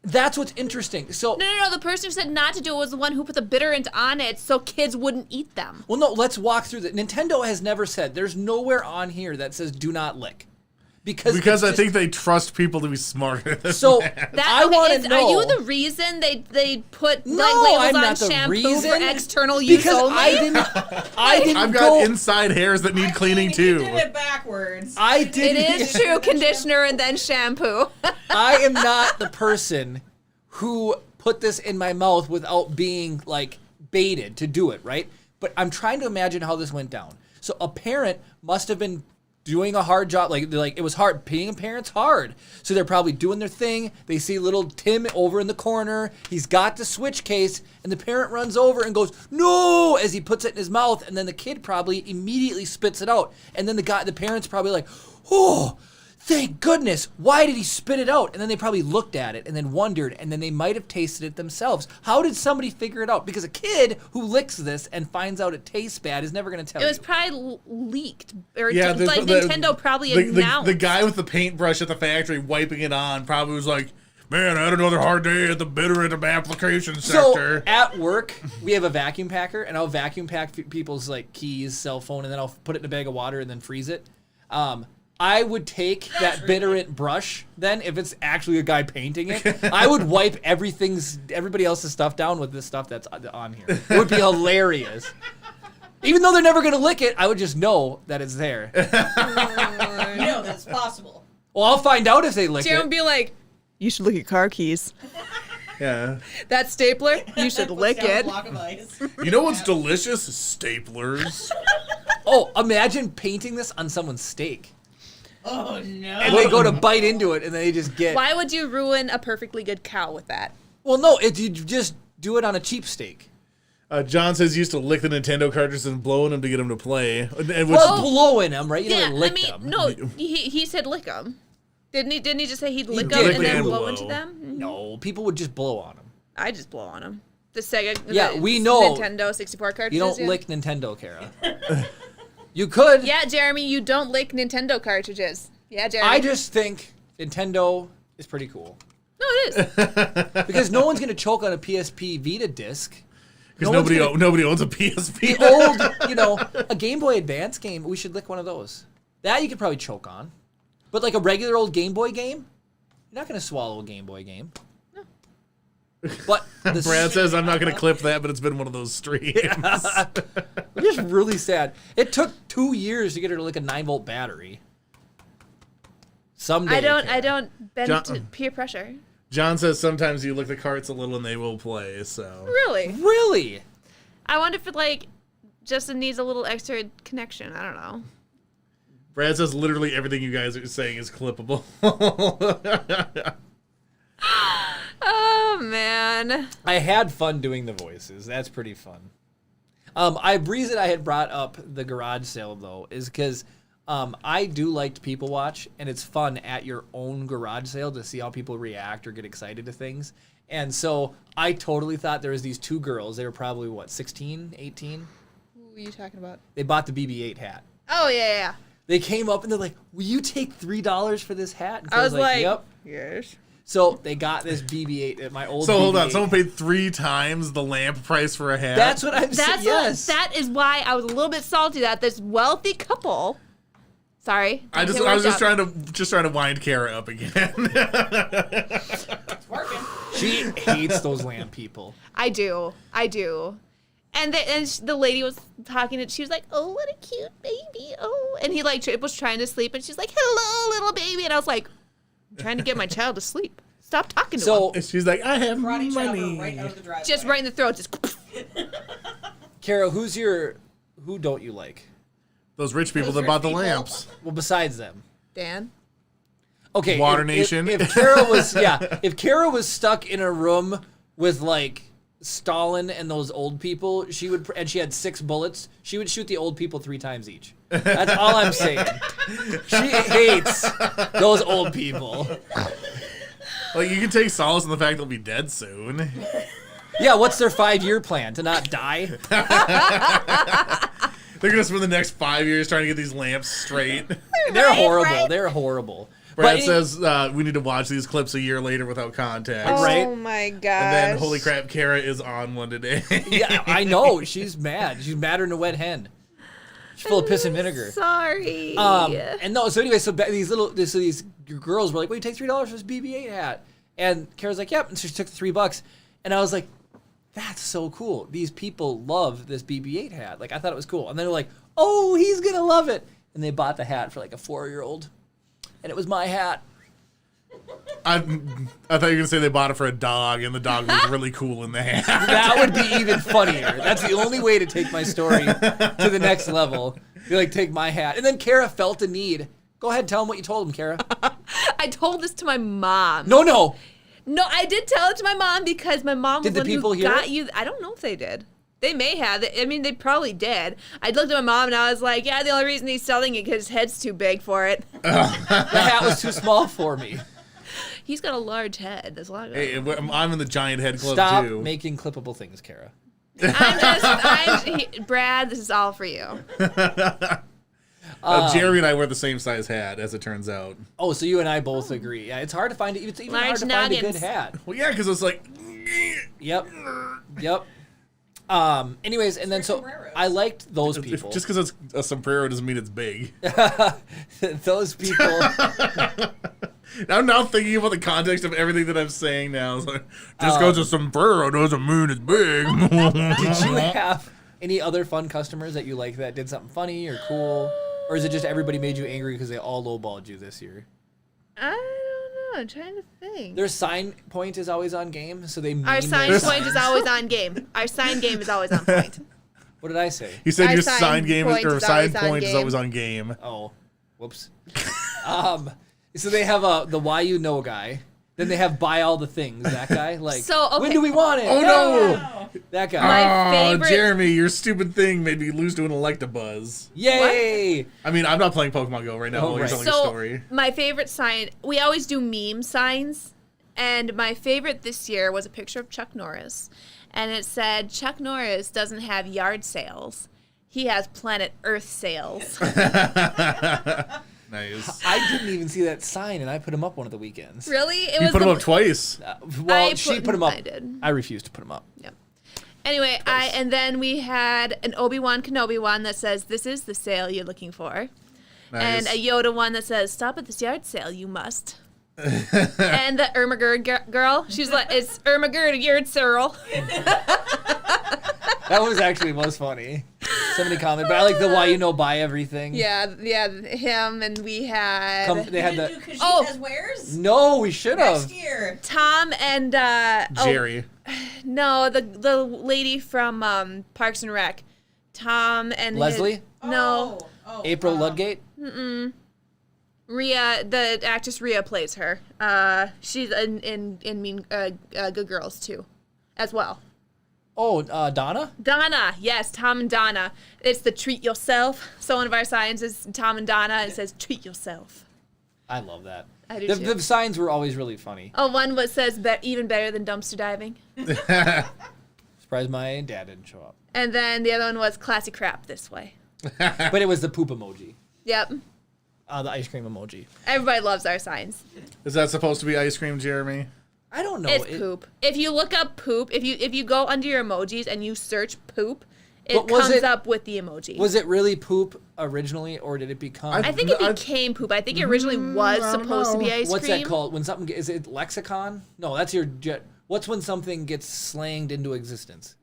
That's what's interesting. So, No. The person who said not to do it was the one who put the bitterant on it so kids wouldn't eat them. well, no, let's walk through that. Nintendo has never said, there's nowhere on here that says do not lick. Because Because I it's think they trust people to be smarter than So, that. I want to know. Are you the reason they put No, like labels I'm on not the shampoo reason. for external use Because only? I didn't I've got go. inside hairs that need cleaning He too. did it backwards. I It didn't. is true. Conditioner and then shampoo. I am not the person who put this in my mouth without being like baited to do it, right? But I'm trying to imagine how this went down. So a parent must have been doing a hard job. Like it was hard. Being a parent's hard. So they're probably doing their thing. They see little Tim over in the corner. He's got the Switch case, and the parent runs over and goes, "No!" as he puts it in his mouth, and then the kid probably immediately spits it out. And then the parent's probably like, "Oh, thank goodness. Why did he spit it out?" And then they probably looked at it and then wondered, and then they might have tasted it themselves. How did somebody figure it out? Because a kid who licks this and finds out it tastes bad is never going to tell It was you. probably leaked, or Yeah, like Nintendo probably announced. the guy with the paintbrush at the factory wiping it on probably was like, "Man, I had another hard day at the bitterant application So sector." at work, we have a vacuum packer, and I'll vacuum pack people's like keys, cell phone, and then I'll put it in a bag of water and then freeze it. I would take that bitterant brush then, if it's actually a guy painting it, I would wipe everybody else's stuff down with this stuff that's on here. It would be hilarious. Even though they're never going to lick it, I would just know that it's there. You know that's possible. Well, I'll find out if they lick Jeremy it. would be like, "You should lick your car keys. Yeah. That stapler, you should Puts lick down a it." block of ice. You know what's delicious? Staplers. Oh, imagine painting this on someone's steak. Oh no. And they go to bite into it, and they just get... Why would you ruin a perfectly good cow with that? Well, no, you just do it on a cheap steak. John says he used to lick the Nintendo cartridges and blow in them to get them to play. And which, Well, blowing them, right? You Yeah, never lick I mean, them. no, he said lick them. Didn't he? Didn't he just say he'd lick did. them Lick and then and blow blow. into them? No, people would just blow on them. I just blow on them. The Sega. Yeah, the we know. Nintendo 64 cartridges. You don't yeah. lick Nintendo, Kara. You could. Yeah, Jeremy, you don't lick Nintendo cartridges. Yeah, Jeremy. I just think Nintendo is pretty cool. No, it is. Because no one's going to choke on a PSP Vita disc. because no one's nobody owns a PSP. The old, a Game Boy Advance game, we should lick one of those. That you could probably choke on. But like a regular old Game Boy game, you're not going to swallow a Game Boy game. But the Brad says I'm not going to clip that, but it's been one of those streams. I'm just really sad. It took 2 years to get her to lick a 9-volt battery. Someday. I don't bend John- to peer pressure. John says sometimes you lick the carts a little and they will play. So Really? Really? I wonder if it like Justin needs a little extra connection. I don't know. Brad says literally everything you guys are saying is clippable. Oh man. I had fun doing the voices. That's pretty fun. Reason I had brought up the garage sale though is because I do like to people watch, and it's fun at your own garage sale to see how people react or get excited to things. And so I totally thought there was these two girls. They were probably what, 16, 18? Who are you talking about? They bought the BB-8 hat. Oh yeah. They came up and they're like, "Will you take $3 for this hat?" And so I was like, "Yep." yes. So they got this BB-8 at my old. So hold on, BB-8. someone paid 3 times the lamp price for a hat. That's what I'm saying. That's Yes. that is why I was a little bit salty that this wealthy couple. Sorry. I was just trying to wind Kara up again. It's working. She hates those lamp people. I do. And the lady was talking, and she was like, "Oh, what a cute baby! Oh," and he like was trying to sleep, and she's like, "Hello, little baby," and I was like, "I'm trying to get my child to sleep. Stop talking to him." And she's like, I have Karate chop her money. right out of the driveway. Just right in the throat. Just. Kara, who don't you like? Those rich people Those that rich bought the people. lamps. Well, besides them. Dan. Okay. Water Nation. If Kara was if Kara was stuck in a room with like Stalin and those old people, she had 6 bullets, she would shoot the old people 3 times each. That's all I'm saying. She hates those old people. Like, you can take solace in the fact they'll be dead soon. Yeah, what's their 5-year plan? To not die? They're going to spend the next 5 years trying to get these lamps straight. They're horrible. right. They're horrible. Brad But says we need to watch these clips a year later without context. Right. Oh my gosh. And then, holy crap, Kara is on one today. yeah, I know. She's mad. She's madder than a wet hen. She's full of piss and vinegar. Sorry. And no, so anyway, so these girls were like, "Well, you take $3 for this BB-8 hat," and Kara's like, "Yep," and so she took $3, and I was like, "That's so cool. These people love this BB-8 hat. Like, I thought it was cool." And then they're like, "Oh, he's gonna love it," and they bought the hat for like a 4-year-old, and it was my hat. I thought you were going to say they bought it for a dog, and the dog was really cool in the hat. That would be even funnier. That's the only way to take my story to the next level. Be like, take my hat. And then Kara felt a need. Go ahead, tell him what you told him, Kara. I told this to my mom. No. No, I did tell it to my mom because my mom was Did the the one people who hear got it? you. I don't know if they did. They may have. I mean, they probably did. I looked at my mom and I was like, "Yeah, the only reason he's selling it because his head's too big for it. The hat was too small for me. He's got a large head. There's a lot of Hey, I'm in the giant head club, Stop too. making clippable things, Kara. Brad, this is all for you. Jeremy and I wear the same size hat, as it turns out. Oh, so you and I both agree. Yeah, it's hard to find. It's even Large hard to find a good noggins. hat. Well, yeah, because it's like... Yep. Anyways, and then so sombreros. I liked those people. Just because it's a sombrero doesn't mean it's big. Those people. I'm now thinking about the context of everything that I'm saying now. It's like, just because it's a sombrero doesn't mean it's big. Did you have any other fun customers that you like that did something funny or cool, or is it just everybody made you angry because they all lowballed you this year? I don't know. I'm trying to think. Their sign point is always on game, so they mean Our sign their point is always on game. Our sign game is always on point. What did I say? You said Our your sign sign game point or is sign always on point is game. always on game. Oh, whoops. So they have the why you know guy. Then they have buy all the things. That guy. Like, So, okay. when do we want it? Oh no! That guy. My Oh, favorite- Jeremy, your stupid thing made me lose to an Electabuzz. Yay! I mean, I'm not playing Pokemon Go right now Oh, while you're right. telling a So story. my favorite sign, we always do meme signs, and my favorite this year was a picture of Chuck Norris, and it said, "Chuck Norris doesn't have yard sales. He has planet Earth sales." Nice. I didn't even see that sign, and I put him up one of the weekends. Really? It You was put the- them up twice. Well, she put him up. I did. I refused to put him up. Yep. Anyway, and then we had an Obi-Wan Kenobi one that says, "This is the sale you're looking for," and Nice. a Yoda one that says, "Stop at this yard sale, you must." And the Irma Gerd girl, she's like, "It's Irma Gerd yard sale." That was actually most funny. Somebody commented, but I like the why you know buy everything. Yeah, him, and we had They had Didn't the. do Oh. Kajita's wares? No, we should Next have. year. Tom and Jerry. no, the lady from Parks and Rec, Tom and Leslie? No, Oh, April Ludgate. Rhea, the actress Rhea plays her. She's in Mean Good Girls too, as well. Oh, Donna. Donna, yes, Tom and Donna. It's the treat yourself. So one of our signs is Tom and Donna. It says treat yourself. I love that. I do the, too. the signs were always really funny. Oh, one was says even better than dumpster diving. Surprised my dad didn't show up. And then the other one was classy crap this way. But it was the poop emoji. Yep. The ice cream emoji. Everybody loves our signs. Is that supposed to be ice cream, Jeremy? I don't know. It's poop. If you look up poop, if you go under your emojis and you search poop, it But was comes it- up with the emoji. Was it really poop originally, or did it become? I think it became poop. I think it originally was I don't supposed to be know. ice What's cream. that called? When something is it lexicon? No, that's your jet. What's when something gets slanged into existence?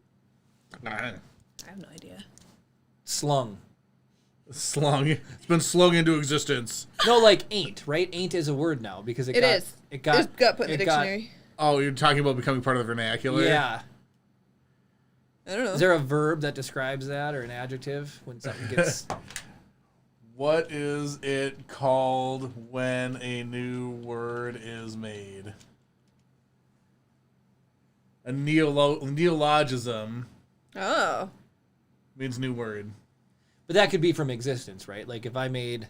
I have no idea. Slung. Slung. It's been slung into existence. No, like ain't, right? Ain't is a word now because it got is. it got It got put in the it got- dictionary. Oh, you're talking about becoming part of the vernacular? Yeah. I don't know. Is there a verb that describes that or an adjective when something gets What is it called when a new word is made? A neologism Oh. means new word. But that could be from existence, right? Like if I made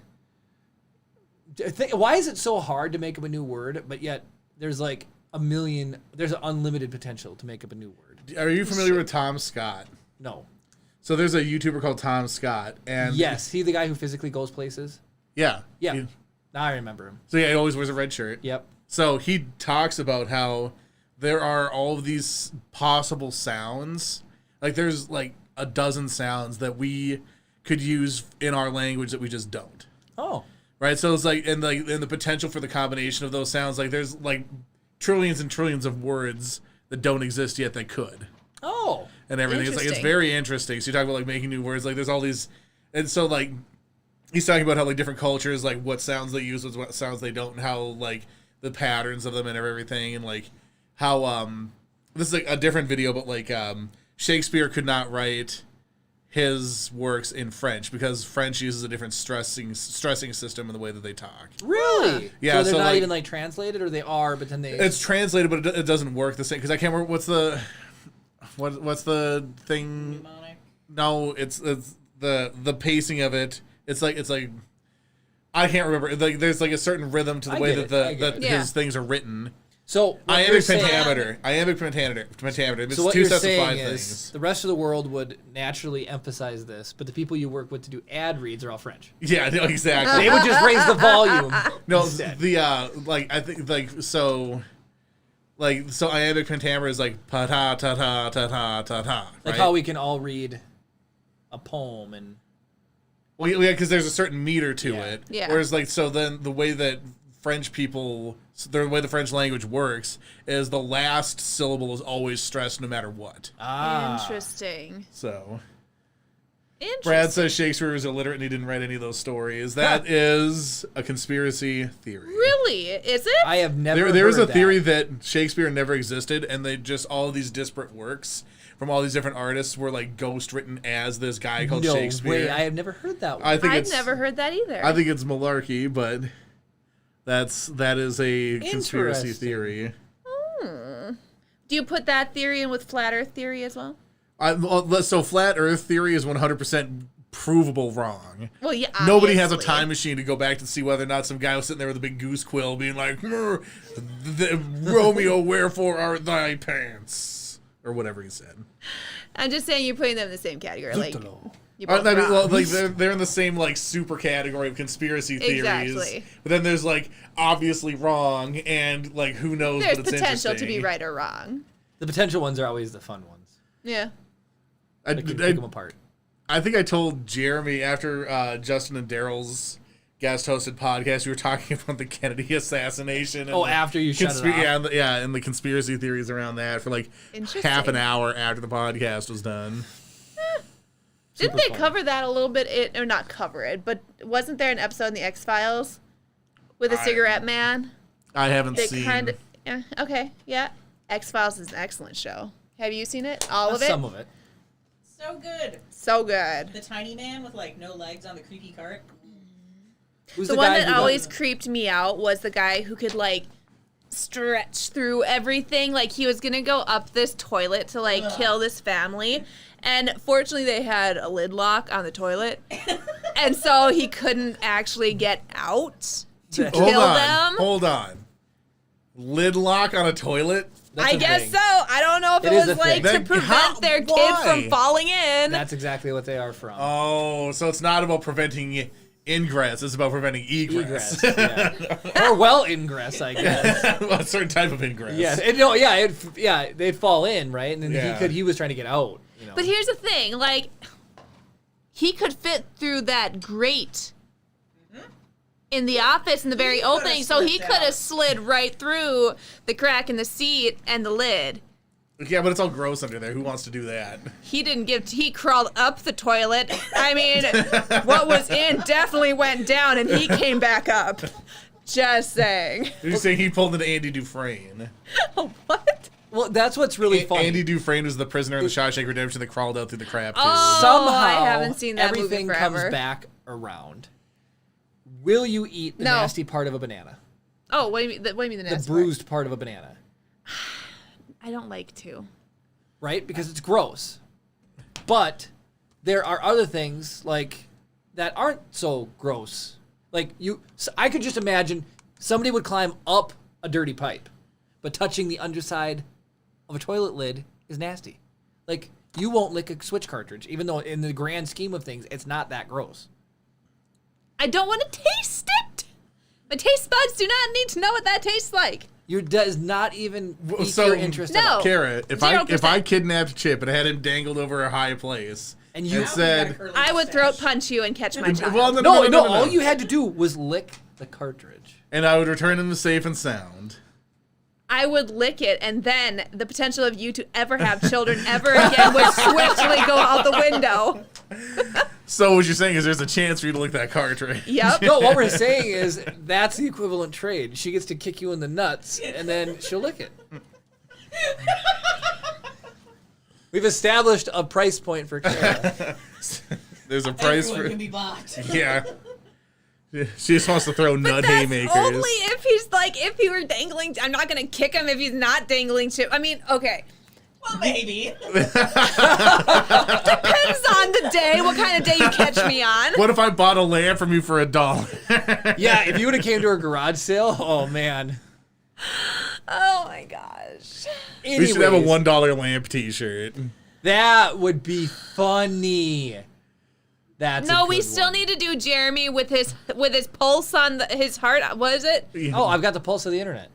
why is it so hard to make up a new word, but yet there's like there's an unlimited potential to make up a new word. Are you familiar with Tom Scott? No. So there's a YouTuber called Tom Scott, and Yes, he the guy who physically goes places. yeah, Yeah. Now I remember him. So yeah, he always wears a red shirt. Yep. So he talks about how there are all of these possible sounds. Like there's like a dozen sounds that we could use in our language that we just don't. Oh. Right? So it's like and the potential for the combination of those sounds, like there's like trillions and trillions of words that don't exist yet that could. Oh. And everything. It's like it's very interesting. So you talk about like making new words, like there's all these and so like he's talking about how like different cultures, like what sounds they use, what sounds they don't, and how like the patterns of them and everything, and like how this is like a different video, but like Shakespeare could not write his works in French because French uses a different stressing system in the way that they talk. Really? Yeah, So they're so, not like- even like translated, or they are, but then they. It's translated, but it doesn't work the same because I can't remember what's the thing. Mnemonic. No, it's the pacing of it. It's like I can't remember. Like there's like a certain rhythm to the I way get that it, I get it. Yeah. his things are written. So what you're Iambic saying- pentameter. Iambic pentameter. It's So what two you're sets of saying five is things. the rest of the world would naturally emphasize this, but the people you work with to do ad reads are all French. Yeah, no, exactly. They would just raise the volume. No, instead. the like I think so iambic pentameter is like pa ta ta ta ta ta ta ta. Like right? how we can all read a poem and Well, yeah, because there's a certain meter to Yeah. it. Yeah. Whereas, like, so then the way that the way the French language works is the last syllable is always stressed no matter what. Interesting. So, Interesting. Brad says Shakespeare was illiterate and he didn't write any of those stories. That is a conspiracy theory. Really? Is it? I have never. There is a heard that. theory that Shakespeare never existed, and they just all of these disparate works from all these different artists were like ghost written as this guy called No Shakespeare. way! I have never heard that one. I think I'd it's never heard that either. I think it's malarkey, but that is a conspiracy Interesting. theory. Do you put that theory in with flat Earth theory as well? So flat Earth theory is 100% provable wrong. Well, yeah. Nobody has a obviously. time machine to go back to see whether or not some guy was sitting there with a big goose quill being like, Romeo, wherefore art thy pants? Or whatever he said. I'm just saying you're putting them in the same category. Like, you I both mean, wrong. like they're in the same like super category of conspiracy theories. Exactly. But then there's like obviously wrong and like who knows, There's but it's potential to interesting. be right or wrong. The potential ones are always the fun ones. Yeah. Like you pick them apart. I think I told Jeremy after Justin and Daryl's guest hosted podcast, we were talking about the Kennedy assassination. And Oh, after you shut it off? and the conspiracy theories around that for like Interesting. half an hour after the podcast was done. Didn't Super they fun. cover that a little bit? Or not cover it, but wasn't there an episode in the X-Files with a cigarette man? I haven't They seen. kind of. Yeah, okay. Yeah. X-Files is an excellent show. Have you seen it? All of it? Some of it. So good. So good. The tiny man with like no legs on the creepy cart. Who's The one guy that who always does- creeped me out was the guy who could like stretch through everything. Like he was gonna go up this toilet to like kill this family, and fortunately they had a lid lock on the toilet, and so he couldn't actually get out to Hold kill them. Hold on. Lid lock on a toilet? That's I a guess thing. so. I don't know if It it, is was a like thing. to Then how- prevent their kid why? from falling in. That's exactly what they are from. Oh, so it's not about preventing ingress, it's about preventing egress. Egress, yeah. Or well ingress, I guess. A certain type of ingress. Yeah, they'd fall in, right? And then Yeah. he was trying to get out. You know. But here's the thing, like, he could fit through that grate in the office in the very opening, so he slipped could have out. slid right through the crack in the seat and the lid. Yeah, but it's all gross under there. Who wants to do that? He crawled up the toilet. I mean, what was in definitely went down, and he came back up. Just saying. You're saying he pulled into Andy Dufresne. What? Well, that's what's really funny. Andy Dufresne was the prisoner in the Shawshank Redemption that crawled out through the crap tube. Oh, Somehow, I haven't seen that movie everything forever. comes back around. Will you eat the No. nasty part of a banana? Oh, what do you mean? What do you mean the The nasty bruised part of a banana, part? I don't like to. right? Because it's gross. But there are other things like that aren't so gross. Like I could just imagine somebody would climb up a dirty pipe, but touching the underside of a toilet lid is nasty. Like you won't lick a switch cartridge, even though in the grand scheme of things, it's not that gross. I don't want to taste it. My taste buds do not need to know what that tastes like. Does not even pique So- your interest at No. all. Kara, if 0%. I kidnapped Chip and I had him dangled over a high place And you said, I would throat punch you and catch my child. well, No, all you had to do was lick the cartridge. and I would return him safe and sound. I would lick it, and then the potential of you to ever have children ever again would swiftly go out the window. So what you're saying is there's a chance for you to lick that cartridge. Yep. No, what we're saying is that's the equivalent trade. She gets to kick you in the nuts, and then she'll lick it. We've established a price point for Kara. There's a price Everyone for can be bought. yeah. She just wants to throw nut That's haymakers. only if he's like, if he were dangling. I'm not gonna kick him if he's not dangling chip. I mean, okay, Well, maybe. depends on the day. What kind of day you catch me on? What if I bought a lamp from you for $1? Yeah, if you would have came to a garage sale, oh man. Oh my gosh. We should have a Anyways, $1 lamp T-shirt. That would be funny. That's a No, we good still one. need to do Jeremy with his pulse on his heart. What is it? Oh, I've got the pulse of the internet.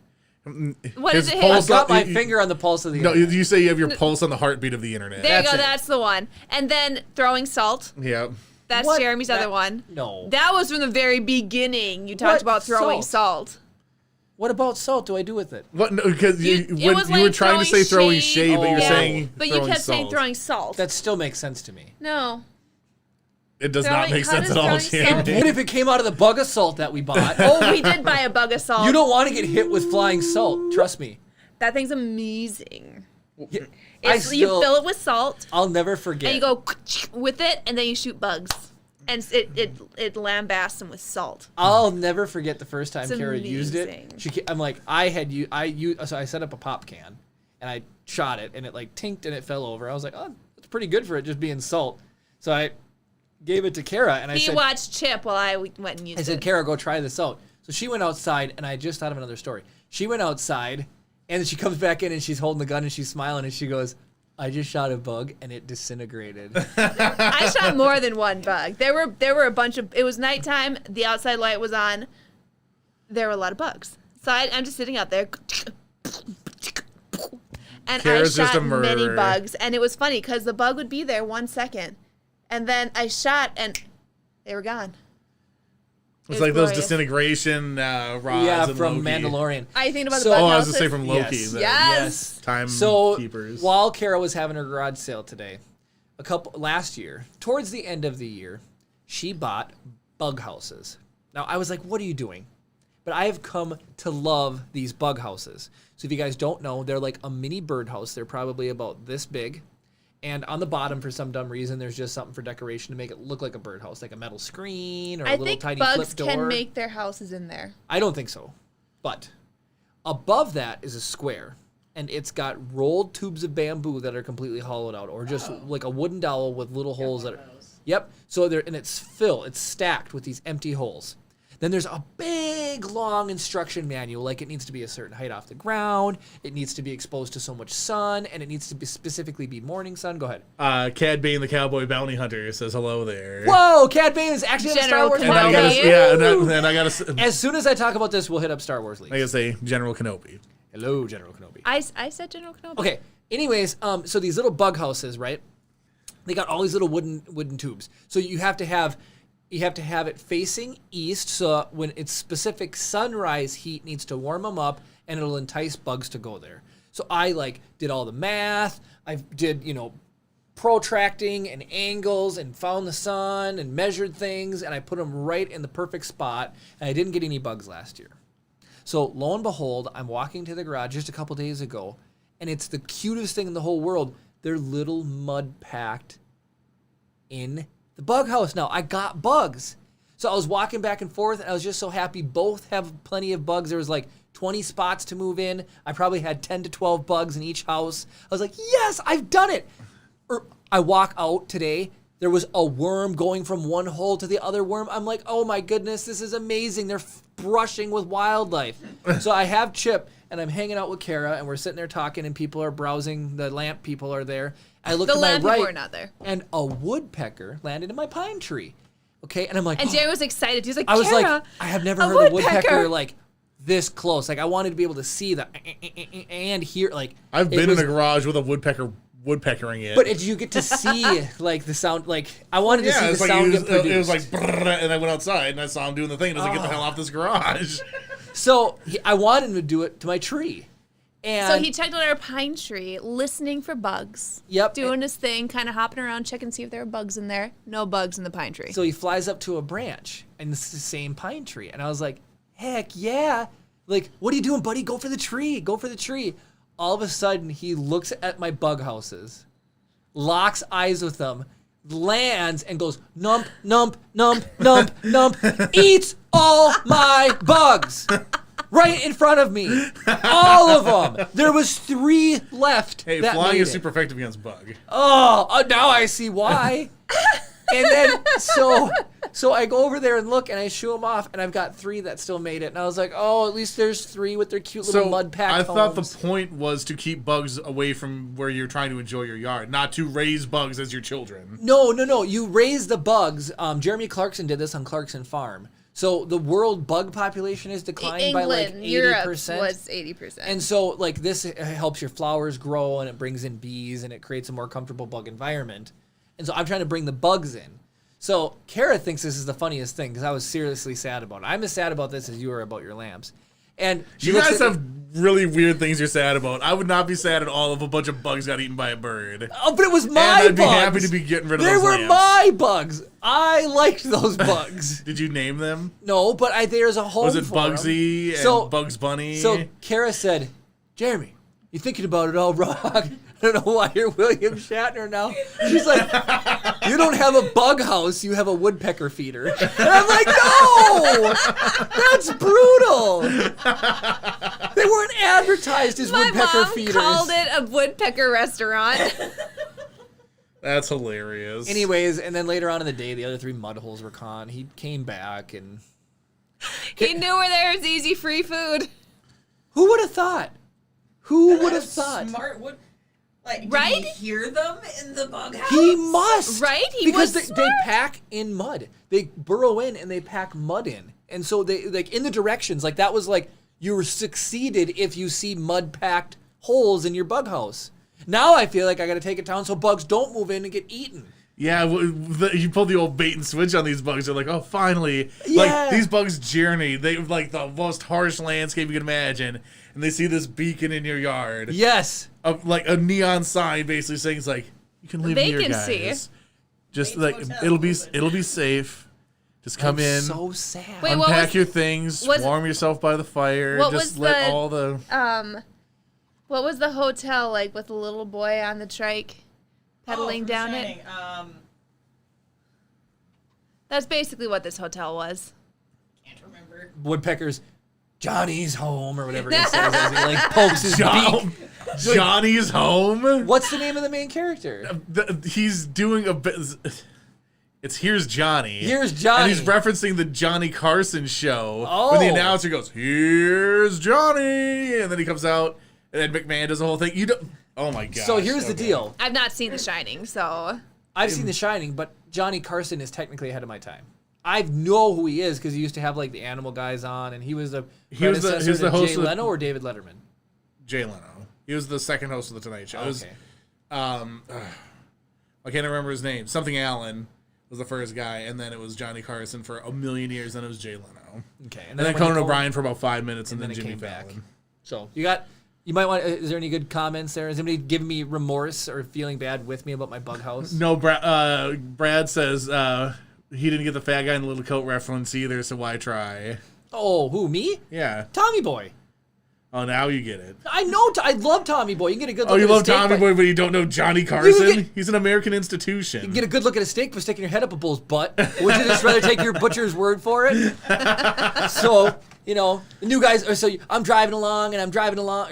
What His is it? pulse- I've got my you- finger on the pulse of the No, internet. you say you have your pulse on the heartbeat of the internet. There you That's go. it. That's the one. And then throwing salt. Yeah. That's What? Jeremy's other one. No. That was from the very beginning. You talked What about throwing salt? salt. What about salt do I do with it? What? No, because It when was you were like trying to say throwing shade. shade, but you're Oh. saying But you throwing kept saying salt. throwing salt. That still makes sense to me. No. It does not Throwing- make how sense does at all, throwing salt- Jamie. What if it came out of the bug of salt that we bought? Oh, we did buy a bug of salt. You don't want to get hit with flying salt. Trust me. That thing's amazing. Yeah, You fill it with salt, I'll never forget. and you go with it, and then you shoot bugs. And it lambasts them with salt. I'll never forget the first time It's Kara used it. amazing. I'm like, so I set up a pop can, and I shot it, and it like tinked and it fell over. I was like, oh, that's pretty good for it just being salt. So I gave it to Kara, and I He said, watched Chip while I went and used I said, it. Kara, go try this out. So she went outside, and I just thought of another story. She went outside, and then she comes back in, and she's holding the gun, and she's smiling, and she goes, I just shot a bug, and it disintegrated. I shot more than one bug. There were a bunch of. It was nighttime. The outside light was on. There were a lot of bugs. So I'm just sitting out there, and Kara's I just a shot many murderer. bugs. And it was funny because the bug would be there 1 second, and then I shot and they were gone. It's It's like those glorious. disintegration rods. Yeah, in from Loki. Mandalorian. Are you thinking about So- the bug Oh, I was houses? gonna say from Loki. Yes. the Yes. Time So keepers. while Kara was having her garage sale today, last year, towards the end of the year, she bought bug houses. Now I was like, what are you doing? But I have come to love these bug houses. So if you guys don't know, they're like a mini birdhouse. They're probably about this big. And on the bottom, for some dumb reason, there's just something for decoration to make it look like a birdhouse, like a metal screen or a I little think tiny bugs flip door. can make their houses in there. I don't think so. But above that is a square, and it's got rolled tubes of bamboo that are completely hollowed out, or just like a wooden dowel with little holes that are. Yep. So there, and it's stacked with these empty holes. Then there's a big, long instruction manual, like it needs to be a certain height off the ground, it needs to be exposed to so much sun, and it needs to be specifically be morning sun. Go ahead. Cad Bane, the cowboy bounty hunter, says hello there. Whoa, Cad Bane is actually in a Star General Wars And I Kenobi. gotta, movie. yeah, and I gotta, As soon as I talk about this, we'll hit up Star Wars League. I gotta say General Kenobi. Hello, General Kenobi. I said General Kenobi. Okay. Anyways, so these little bug houses, right? They got all these little wooden tubes. So you have to have it facing east, so when it's specific sunrise heat needs to warm them up, and it'll entice bugs to go there. So I like did all the math. I did, protracting and angles and found the sun and measured things, and I put them right in the perfect spot, and I didn't get any bugs last year. So lo and behold, I'm walking to the garage just a couple days ago, and it's the cutest thing in the whole world. They're little mud packed in the bug house now. I got bugs. So I was walking back and forth, and I was just so happy. Both have plenty of bugs. There was like 20 spots to move in. I probably had 10 to 12 bugs in each house. I was like, yes, I've done it. I walk out today. There was a worm going from one hole to the other worm. I'm like, oh my goodness, this is amazing. They're brushing with wildlife. So I have Chip, and I'm hanging out with Kara, and we're sitting there talking, and people are browsing. The lamp people are there. I look to my lamp people right, are not there. and a woodpecker landed in my pine tree. Okay, and I'm like, And Jerry was excited. He was like, I was Kara, like, I have never a heard a woodpecker woodpecker like this close. Like I wanted to be able to see the and hear like. I've been it was, in a garage with a woodpeckering it. But you get to see like the sound. Like I wanted to see the it's like sound it was, get produced. it was like, brrrr, and I went outside and I saw him doing the thing. And I was like, get the hell off this garage. So I wanted him to do it to my tree. And So he checked out our pine tree, listening for bugs. Yep. Doing his thing, kind of hopping around, checking to see if there are bugs in there. No bugs in the pine tree. So he flies up to a branch, and it's the same pine tree. And I was like, heck yeah. Like, what are you doing, buddy? Go for the tree. Go for the tree. All of a sudden, he looks at my bug houses, locks eyes with them, lands, and goes, nump, nump, nump, nump, nump, eats all my bugs. Right in front of me. All of them. There was 3 left. Hey, that flying made is it. super effective against bug. Oh, now I see why. And then so I go over there and look, and I shoo them off, and I've got 3 that still made it. And I was like, oh, at least there's 3 with their cute little mud packed I thought homes. the point was to keep bugs away from where you're trying to enjoy your yard, not to raise bugs as your children. No. You raise the bugs. Jeremy Clarkson did this on Clarkson Farm. So the world bug population is declined by like 80%. Europe was 80%. And so, like, this helps your flowers grow, and it brings in bees, and it creates a more comfortable bug environment. And so I'm trying to bring the bugs in. So Kara thinks this is the funniest thing because I was seriously sad about it. I'm as sad about this as you are about your lamps. And she You looks guys at have really weird things you're sad about. I would not be sad at all if a bunch of bugs got eaten by a bird. oh, but it was my And I'd be bugs. happy to be getting rid of They those were lamps. my bugs. I liked those bugs. Did you name them? No, but there's a home Was it for 'em. Bugsy and So- Bugs Bunny? So Kara said, Jeremy, you're thinking about it all wrong. I don't know why you're William Shatner now. She's like, you don't have a bug house, you have a woodpecker feeder. And I'm like, no! That's brutal! They weren't advertised as My woodpecker mom feeders. called it a woodpecker restaurant. That's hilarious. Anyways, and then later on in the day, the other 3 mud holes were gone. He came back, and He knew where there was easy free food. who would have thought? Who would have That's thought? Smart. What? Like, did Right? he hear them in the bug house? He must, Right? He because was they pack in mud. They burrow in and they pack mud in, and so they like in the directions. Like that was like you were succeeded if you see mud packed holes in your bug house. Now I feel like I got to take it down so bugs don't move in and get eaten. Yeah, you pulled the old bait and switch on these bugs. They're like, oh, finally. Yeah. Like, these bugs journey. They like the most harsh landscape you can imagine. And they see this beacon in your yard. Yes. Like a neon sign basically saying, it's like, you can live here, Vacancy. guys. Just Bates like, Hotel. it'll be safe. Just come I'm in, so sad. Wait, what unpack was- your things, was- warm yourself by the fire. What Just was let the- all the... What was the hotel like with the little boy on the trike pedaling from down Shining. it? That's basically what this hotel was. Can't remember. Woodpeckers, Johnny's home or whatever he says as he like pokes his beak. Johnny's home? What's the name of the main character? He's doing a bit... It's Here's Johnny. Here's Johnny. And he's referencing the Johnny Carson show. Oh. When the announcer goes, "Here's Johnny," and then he comes out, and Ed McMahon does the whole thing. You don't. Oh my god. So here's the deal. I've not seen The Shining, so I've seen The Shining, but Johnny Carson is technically ahead of my time. I know who he is because he used to have like the Animal Guys on, and he was the predecessor to host Jay of- Leno or David Letterman. Jay Leno. He was the second host of the Tonight Show. It was, Okay. I can't remember his name. Something Allen was the first guy, and then it was Johnny Carson for a million years. Then it was Jay Leno, Okay. and then when Conan he- O'Brien for about 5 minutes, and then it Jimmy came back. Fallon. So you got You might want. Is there any good comments there? Is anybody giving me remorse or feeling bad with me about my bug house? No, Brad says he didn't get the fat guy in the little coat reference either, so why try? Oh, who, me? Yeah. Tommy Boy. Oh, now you get it. I know. I love Tommy Boy. You can get a good look Oh, you at a love steak Tommy by- Boy, but you don't know Johnny Carson? get- He's an American institution. You can get a good look at a steak by sticking your head up a bull's butt. Would you just rather take your butcher's word for it? So, the new guys, I'm driving along.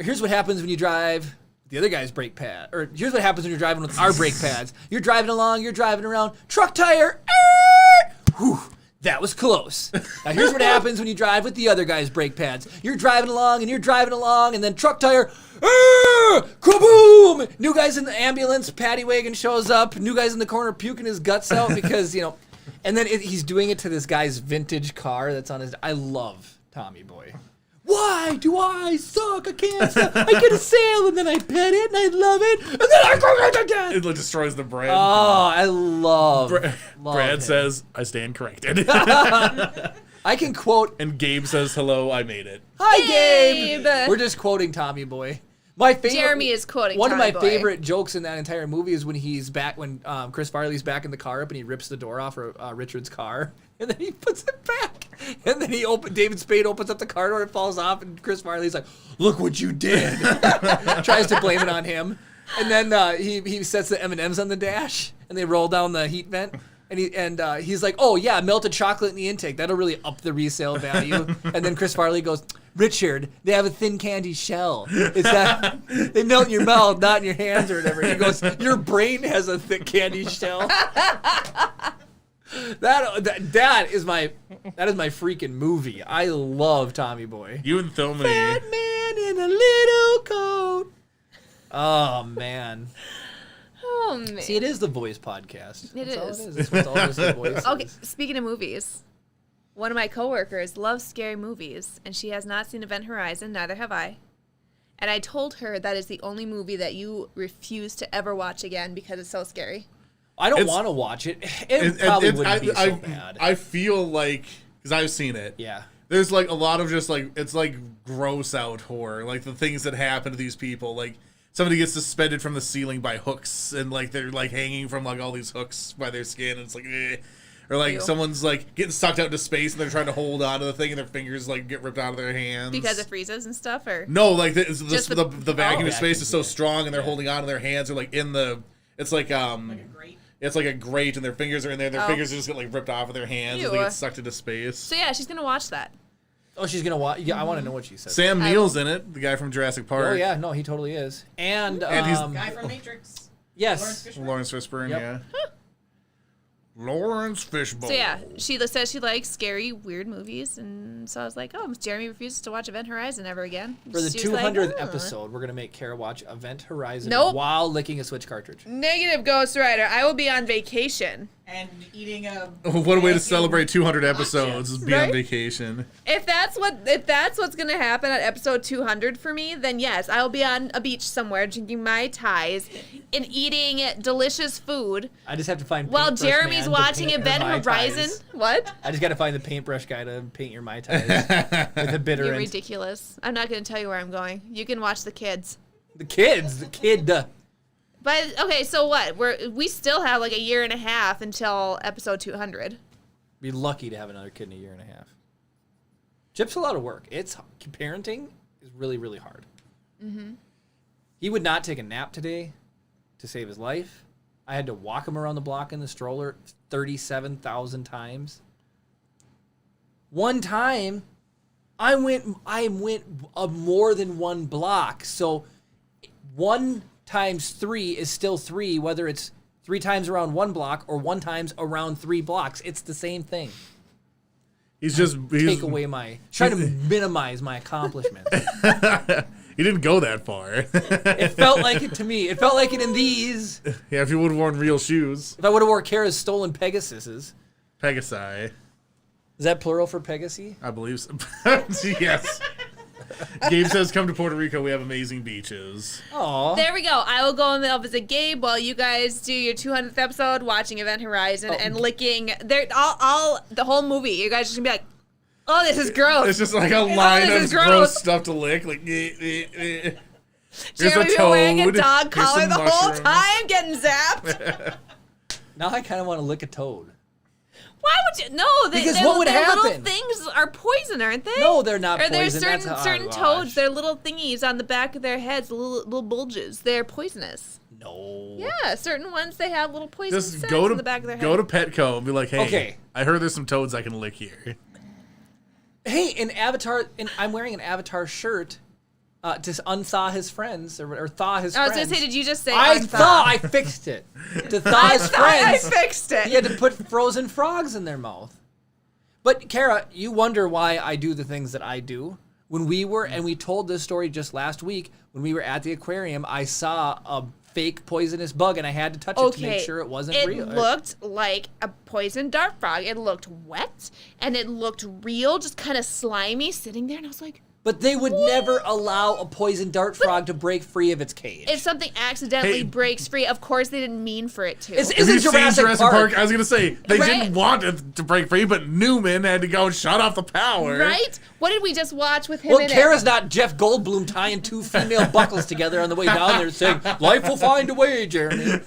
Here's what happens when you drive the other guy's brake pad. Or here's what happens when you're driving with our brake pads. You're driving along, you're driving around, truck tire. Whew, that was close. Now here's what happens when you drive with the other guy's brake pads. You're driving along, and then truck tire. Kaboom! New guy's in the ambulance, paddy wagon shows up. New guy's in the corner puking his guts out because, and then he's doing it to this guy's vintage car that's on his. I love Tommy Boy. Why do I suck? I can't suck. I get a sale and then I pet it and I love it and then I go it again. It destroys the bread. Oh, I love. Brad him. says, I stand corrected. I can quote. And Gabe says, hello, I made it. Hi, Gabe. Gabe. We're just quoting Tommy Boy. My favorite. Jeremy is quoting one Tommy of my Boy. favorite jokes in that entire movie is when he's back when Chris Farley's back in the car up and he rips the door off Richard's car and then he puts it back and then David Spade opens up the car door and it falls off and Chris Farley's like, look what you did. Tries to blame it on him and then he sets the M&Ms on the dash and they roll down the heat vent. And he's like, oh, yeah, melted chocolate in the intake. That'll really up the resale value. And then Chris Farley goes, Richard, they have a thin candy shell. It's that they melt in your mouth, not in your hands or whatever. He goes, your brain has a thick candy shell. That is my freaking movie. I love Tommy Boy. You and Thilmany. Fat man in a little coat. Oh, man. Oh, man. See, it is the Voice podcast. It That's is. all it is. It's what all this is, Voice Okay, is. speaking of movies, one of my coworkers loves scary movies, and she has not seen Event Horizon, neither have I. And I told her that is the only movie that you refuse to ever watch again because it's so scary. I don't It's- want to watch it. It probably wouldn't be so bad. I feel like, because I've seen it. Yeah. There's like a lot of just like, it's like gross out horror. Like the things that happen to these people. Like somebody gets suspended from the ceiling by hooks and like they're like hanging from like all these hooks by their skin. And it's like, eh. Or like Ew. someone's like getting sucked out into space and they're trying to hold on to the thing and their fingers like get ripped out of their hands. Because it freezes and stuff, or No, like Just the the- vacuum oh. of space is so Vacuum, yeah. strong and they're Yeah. holding on to their hands or like in the, it's like Like a grate. it's like a grate and their fingers are in there. Their Oh. fingers just get like ripped off of their hands as they Ew. get sucked into space. So yeah, she's gonna watch that. Oh, she's gonna watch. Yeah, I want to know what she said. Sam Neill's in it, the guy from Jurassic Park. Oh yeah, no, he totally is. And he's- Guy from Matrix. yes, Lawrence Fishburne. Lawrence Fishburne, Yep. yeah. Lawrence Fishburne. So yeah, she says she likes scary, weird movies, and so I was like, oh, Jeremy refuses to watch Event Horizon ever again. for the She was like, 200th "Oh." episode, we're gonna make Kara watch Event Horizon Nope. while licking a Switch cartridge. Negative Ghost Rider. I will be on vacation. And eating a. What a way to vacuum celebrate 200 nachos. episodes is be on Right? vacation. If that's what's gonna happen at episode 200 for me, then yes, I'll be on a beach somewhere drinking Mai Tais and eating delicious food I just have to find. while Paintbrush Jeremy's Man to watching paint her Event Mai Horizon. Tais. What? I just got to find the paintbrush guy to paint your Mai Tais with a bitter You're end. ridiculous. I'm not gonna tell you where I'm going. You can watch the kids. The kid. But okay, so what? We still have like a year and a half until episode 200. Be lucky to have another kid in a year and a half. Chip's a lot of work. Parenting is really, really hard. Mm-hmm. He would not take a nap today to save his life. I had to walk him around the block in the stroller 37,000 times. One time, I went more than one block. So 1 times 3 is still 3, whether it's 3 times around 1 block or 1 times around 3 blocks. It's the same thing. He's Take away try to minimize my accomplishments. He didn't go that far. It felt like it to me. It felt like it in these. Yeah, if he would have worn real shoes. If I would have wore Kara's stolen Pegasuses. Pegasi, Is that plural for Pegasi? I believe so. Yes. Gabe says, come to Puerto Rico, we have amazing beaches. Aw. There we go. I will go and I'll visit Gabe while you guys do your 200th episode, watching Event Horizon and licking. All the whole movie. You guys are just gonna be like, "Oh, this is gross." It's just like a line this of is gross gross. stuff to lick. Like, Here's Jeremy a been wearing a toad. dog Here's collar some the whole mushrooms. time, getting zapped. Now I kind of want to lick a toad. Why would you? No, Because what would their little happen? things are poison, aren't they? No, they're not Or there's poison. That's certain hogwash. toads, their little thingies on the back of their heads, little bulges. They're poisonous. No. Yeah, certain ones they have little poison Just sacs go in to the back of their go head. to Petco and be like, hey, Okay. I heard there's some toads I can lick here. Hey, I'm wearing an Avatar shirt to unthaw his friends or thaw his I was friends. gonna say, did you just say? I unthaw? thought I fixed it. To thaw his I friends, fixed it. he had to put frozen frogs in their mouth. But Kara, you wonder why I do the things that I do. When we were, and we told this story just last week, when we were at the aquarium, I saw a fake poisonous bug and I had to touch it to make sure it wasn't real. It looked like a poison dart frog. It looked wet and it looked real, just kind of slimy sitting there. And I was like, But they would never allow a poison dart frog to break free of its cage. if something accidentally Hey. breaks free, of course they didn't mean for it to. It's Have you seen Jurassic Park. I was gonna say they Right. didn't want it to break free, but Newman had to go and shut off the power. Right? What did we just watch with him Well, in Kara's it? not Jeff Goldblum tying two female buckles together on the way down there saying, life will find a way, Jeremy,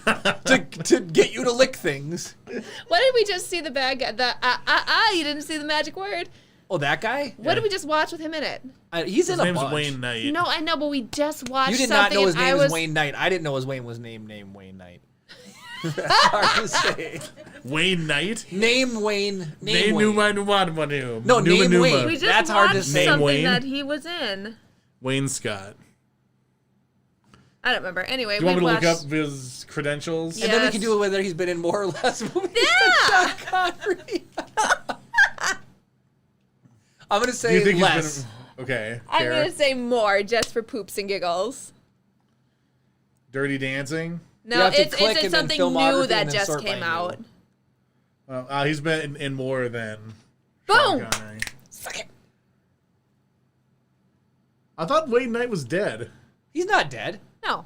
to get you to lick things. What did we just see the bad guy? You didn't see the magic word. Oh, that guy? What did we just watch with him in it? He's His in a name's bunch. Wayne Knight. No, I know, but we just watched You did not something know his and name I was was Wayne Knight. I didn't know his name was named Wayne Knight. That's hard to say. Wayne Knight. Name Wayne. Name Wayne. Numa. No, name Numa. Wayne. We just That's hard to watched say. something Wayne? that he was in. Wayne Scott. I don't remember. Anyway, Do you we want me to watched. look up his credentials? Yeah. And then we Yes. can do whether he's been in more or less movies Yeah. than Sean Connery. I'm going to Do say you think less. he's been? Okay. I'm Kara. gonna say more just for poops and giggles. Dirty Dancing. You No, have to it's click and then something new filmography that and then just sort by came new. out. He's been in more than. Boom! Sean Connery. Suck it. I thought Wayne Knight was dead. He's not dead. No.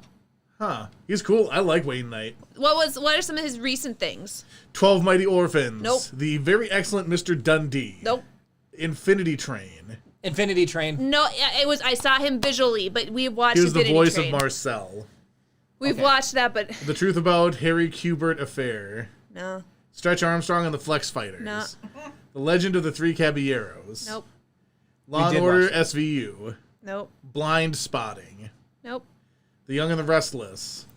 Huh. He's cool. I like Wayne Knight. What are some of his recent things? 12 Mighty Orphans. Nope. The very excellent Mr. Dundee. Nope. Infinity Train. Infinity Train. No, it was. I saw him visually, but we've watched. He was the Infinity voice Train. of Marcel. We've Okay. watched that, but The Truth About Harry Kubert Affair. no, Stretch Armstrong and the Flex Fighters. No. The Legend of the Three Caballeros. nope, Law We and did Order watch that. SVU. nope, Blind Spotting. nope, The Young and the Restless.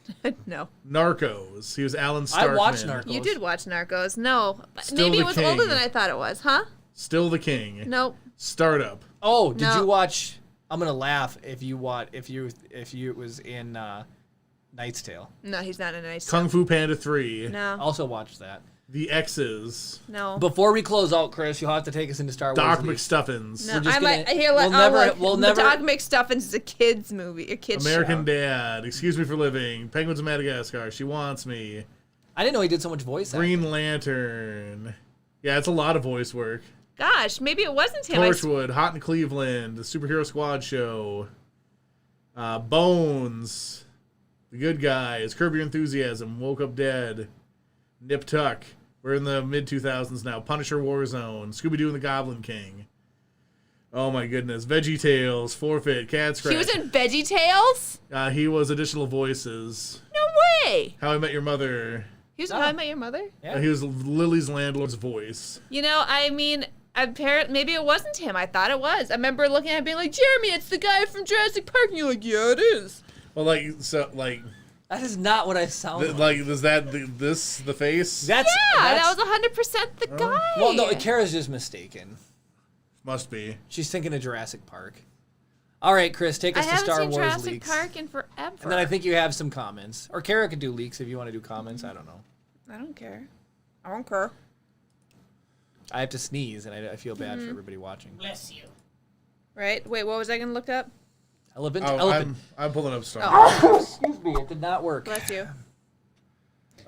no. Narcos. He was Alan Starkman. I watched Narcos. You did watch Narcos. No, Still maybe the it was King. older than I thought it was, huh? Still the King. Nope. Startup. Oh, did No. you watch? I'm gonna laugh if you was in Knight's Tale. No, he's not a nice. Kung Fu Panda 3. No, Also watched that. The X's. no. Before we close out, Chris, you'll have to take us into Star Wars. Doc Leaks. McStuffins. No, We're just I might gonna- hear like we'll never- Doc McStuffins is a kids movie, a kids American show. Dad. Excuse Me for Living. Penguins of Madagascar. She Wants Me. I didn't know he did so much voice acting. Green Lantern. Yeah, it's a lot of voice work. Gosh, maybe it wasn't him. I s- Torchwood, Hot in Cleveland, The Superhero Squad Show, Bones, The Good Guys, Curb Your Enthusiasm, Woke Up Dead, Nip Tuck. We're in the mid-2000s now. Punisher Warzone, Scooby-Doo and the Goblin King. Oh my goodness. Veggie Tales, Forfeit, Cat Scratch. He was in Veggie Tales? He was additional voices. No way. How I Met Your Mother. He was in Oh. How I Met Your Mother? Yeah. He was Lily's landlord's voice. You know, I mean, apparently, maybe it wasn't him. I thought it was. I remember looking at it being like, Jeremy, it's the guy from Jurassic Park. And you're like, yeah, it is. Well, That is not what I sound like. is that the face? That's Yeah, that's, that was 100% the guy. Well, no, Kara's just mistaken. Must be. She's thinking of Jurassic Park. All right, Chris, take I us to haven't Star seen Wars Jurassic leaks. Park in forever. And then I think you have some comments. Or Kara could do leaks if you want to do comments. I don't know. I don't care. I don't care. I have to sneeze, and I feel bad Mm-hmm. for everybody watching. Bless you. Right? Wait, what was I going to look up? Elephant. Oh, Elephant. I'm pulling up Star Oh. Wars. Excuse me, it did not work. Bless you.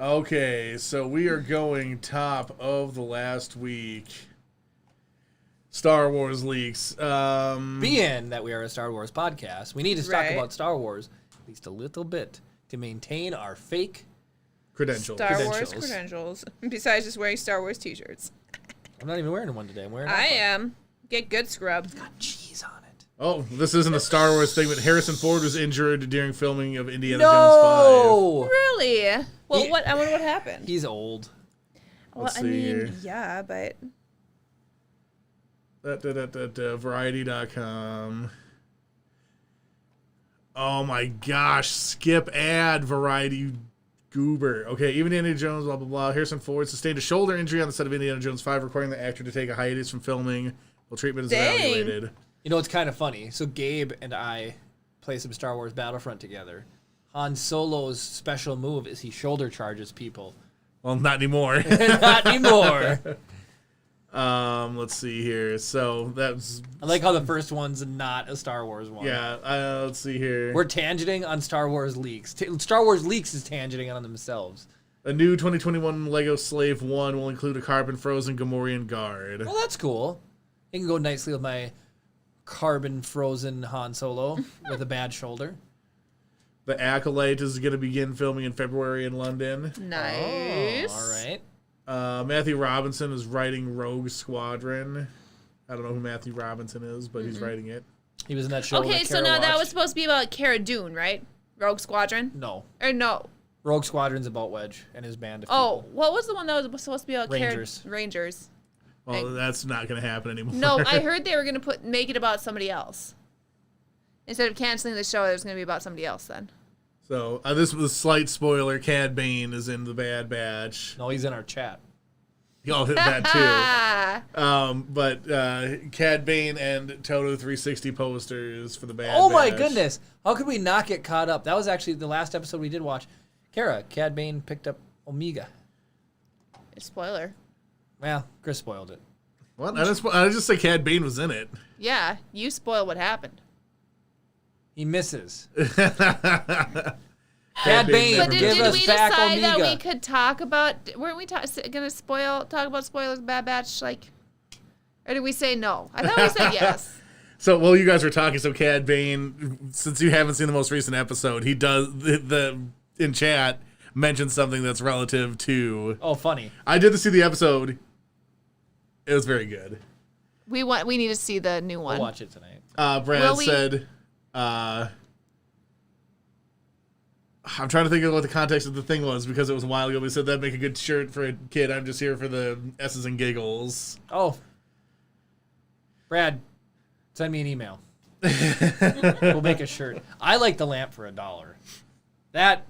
Okay, so we are going top of the last week. Star Wars leaks. Being that we are a Star Wars podcast, we need to talk Right. about Star Wars at least a little bit to maintain our fake. Credentials. Star Wars Credentials. credentials. Besides just wearing Star Wars t-shirts. I'm not even wearing one today. I'm wearing. I am. Get good scrub. Got cheese on it. Oh, this isn't a Star Wars thing, but Harrison Ford was injured during filming of Indiana Jones No. Really? Well, I wonder what happened. He's old. Well, Let's I see mean, here. yeah, but 5. Variety.com. Oh my gosh. Skip ad, Variety, you goober. Okay, even Indiana Jones, blah, blah, blah. Harrison Ford sustained a shoulder injury on the set of Indiana Jones 5, requiring the actor to take a hiatus from filming while treatment is Dang. evaluated. You know, it's kind of funny. So Gabe and I play some Star Wars Battlefront together. Han Solo's special move is he shoulder charges people. Well, not anymore. Not anymore. Let's see here. So that's I like how the first one's not a Star Wars one. yeah. Let's see here. We're tangenting on Star Wars leaks. Star Wars leaks is tangenting on themselves. A new 2021 Lego Slave 1 will include a carbon frozen Gamorrean guard. Well, that's cool. It can go nicely with my carbon frozen Han Solo with a bad shoulder. The Acolyte is going to begin filming in February in London. nice. Oh, all right. Matthew Robinson is writing Rogue Squadron. I don't know who Matthew Robinson is, but he's writing it. He was in that show. Okay, that so Kara now that watched. was supposed to be about Cara Dune, right? Rogue Squadron? No. Or no? Rogue Squadron's about Wedge and his band of Oh, people. what was the one that was supposed to be about Rangers. Rangers. Well, that's not going to happen anymore. No, I heard they were going to make it about somebody else. Instead of canceling the show, it was going to be about somebody else then. So, this was a slight spoiler. Cad Bane is in the Bad Batch. No, he's in our chat. Y'all hit that too. Ah, But Cad Bane and Toto 360 posters for the Bad Oh my Batch. goodness. How could we not get caught up? That was actually the last episode we did watch. Kara, Cad Bane picked up Omega. spoiler. Well, Chris spoiled it. What? I just say Cad Bane was in it. Yeah, you spoil what happened. He misses. Cad Cad Bane, But give did us we back decide that Omega. we could talk about? Weren't we going to talk about spoilers, Bad Batch, like, or did we say no? I thought we said yes. So while you guys were talking, so Cad Bane, since you haven't seen the most recent episode, he does the in chat mentions something that's relative to. Oh, funny. I did see the episode. It was very good. We need to see the new one. We'll watch it tonight. Brad Will we- said, I'm trying to think of what the context of the thing was because it was a while ago. We said that'd make a good shirt for a kid. I'm just here for the S's and giggles. Oh. Brad, send me an email. We'll make a shirt. I like the lamp for $1. That,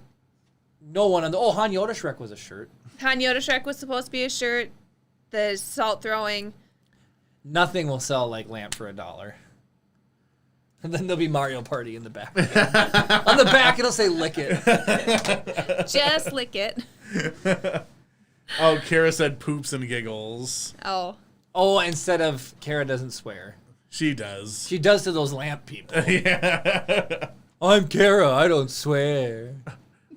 no one on the, oh, Han Yoda Shrek was a shirt. Han Yoda Shrek was supposed to be a shirt. The salt throwing. Nothing will sell like lamp for $1. And then there'll be Mario Party in the back. On the back, it'll say lick it. Just lick it. Oh, Kara said poops and giggles. Oh. Oh, instead of Kara doesn't swear. She does. She does to those lamp people. Yeah. I'm Kara, I don't swear.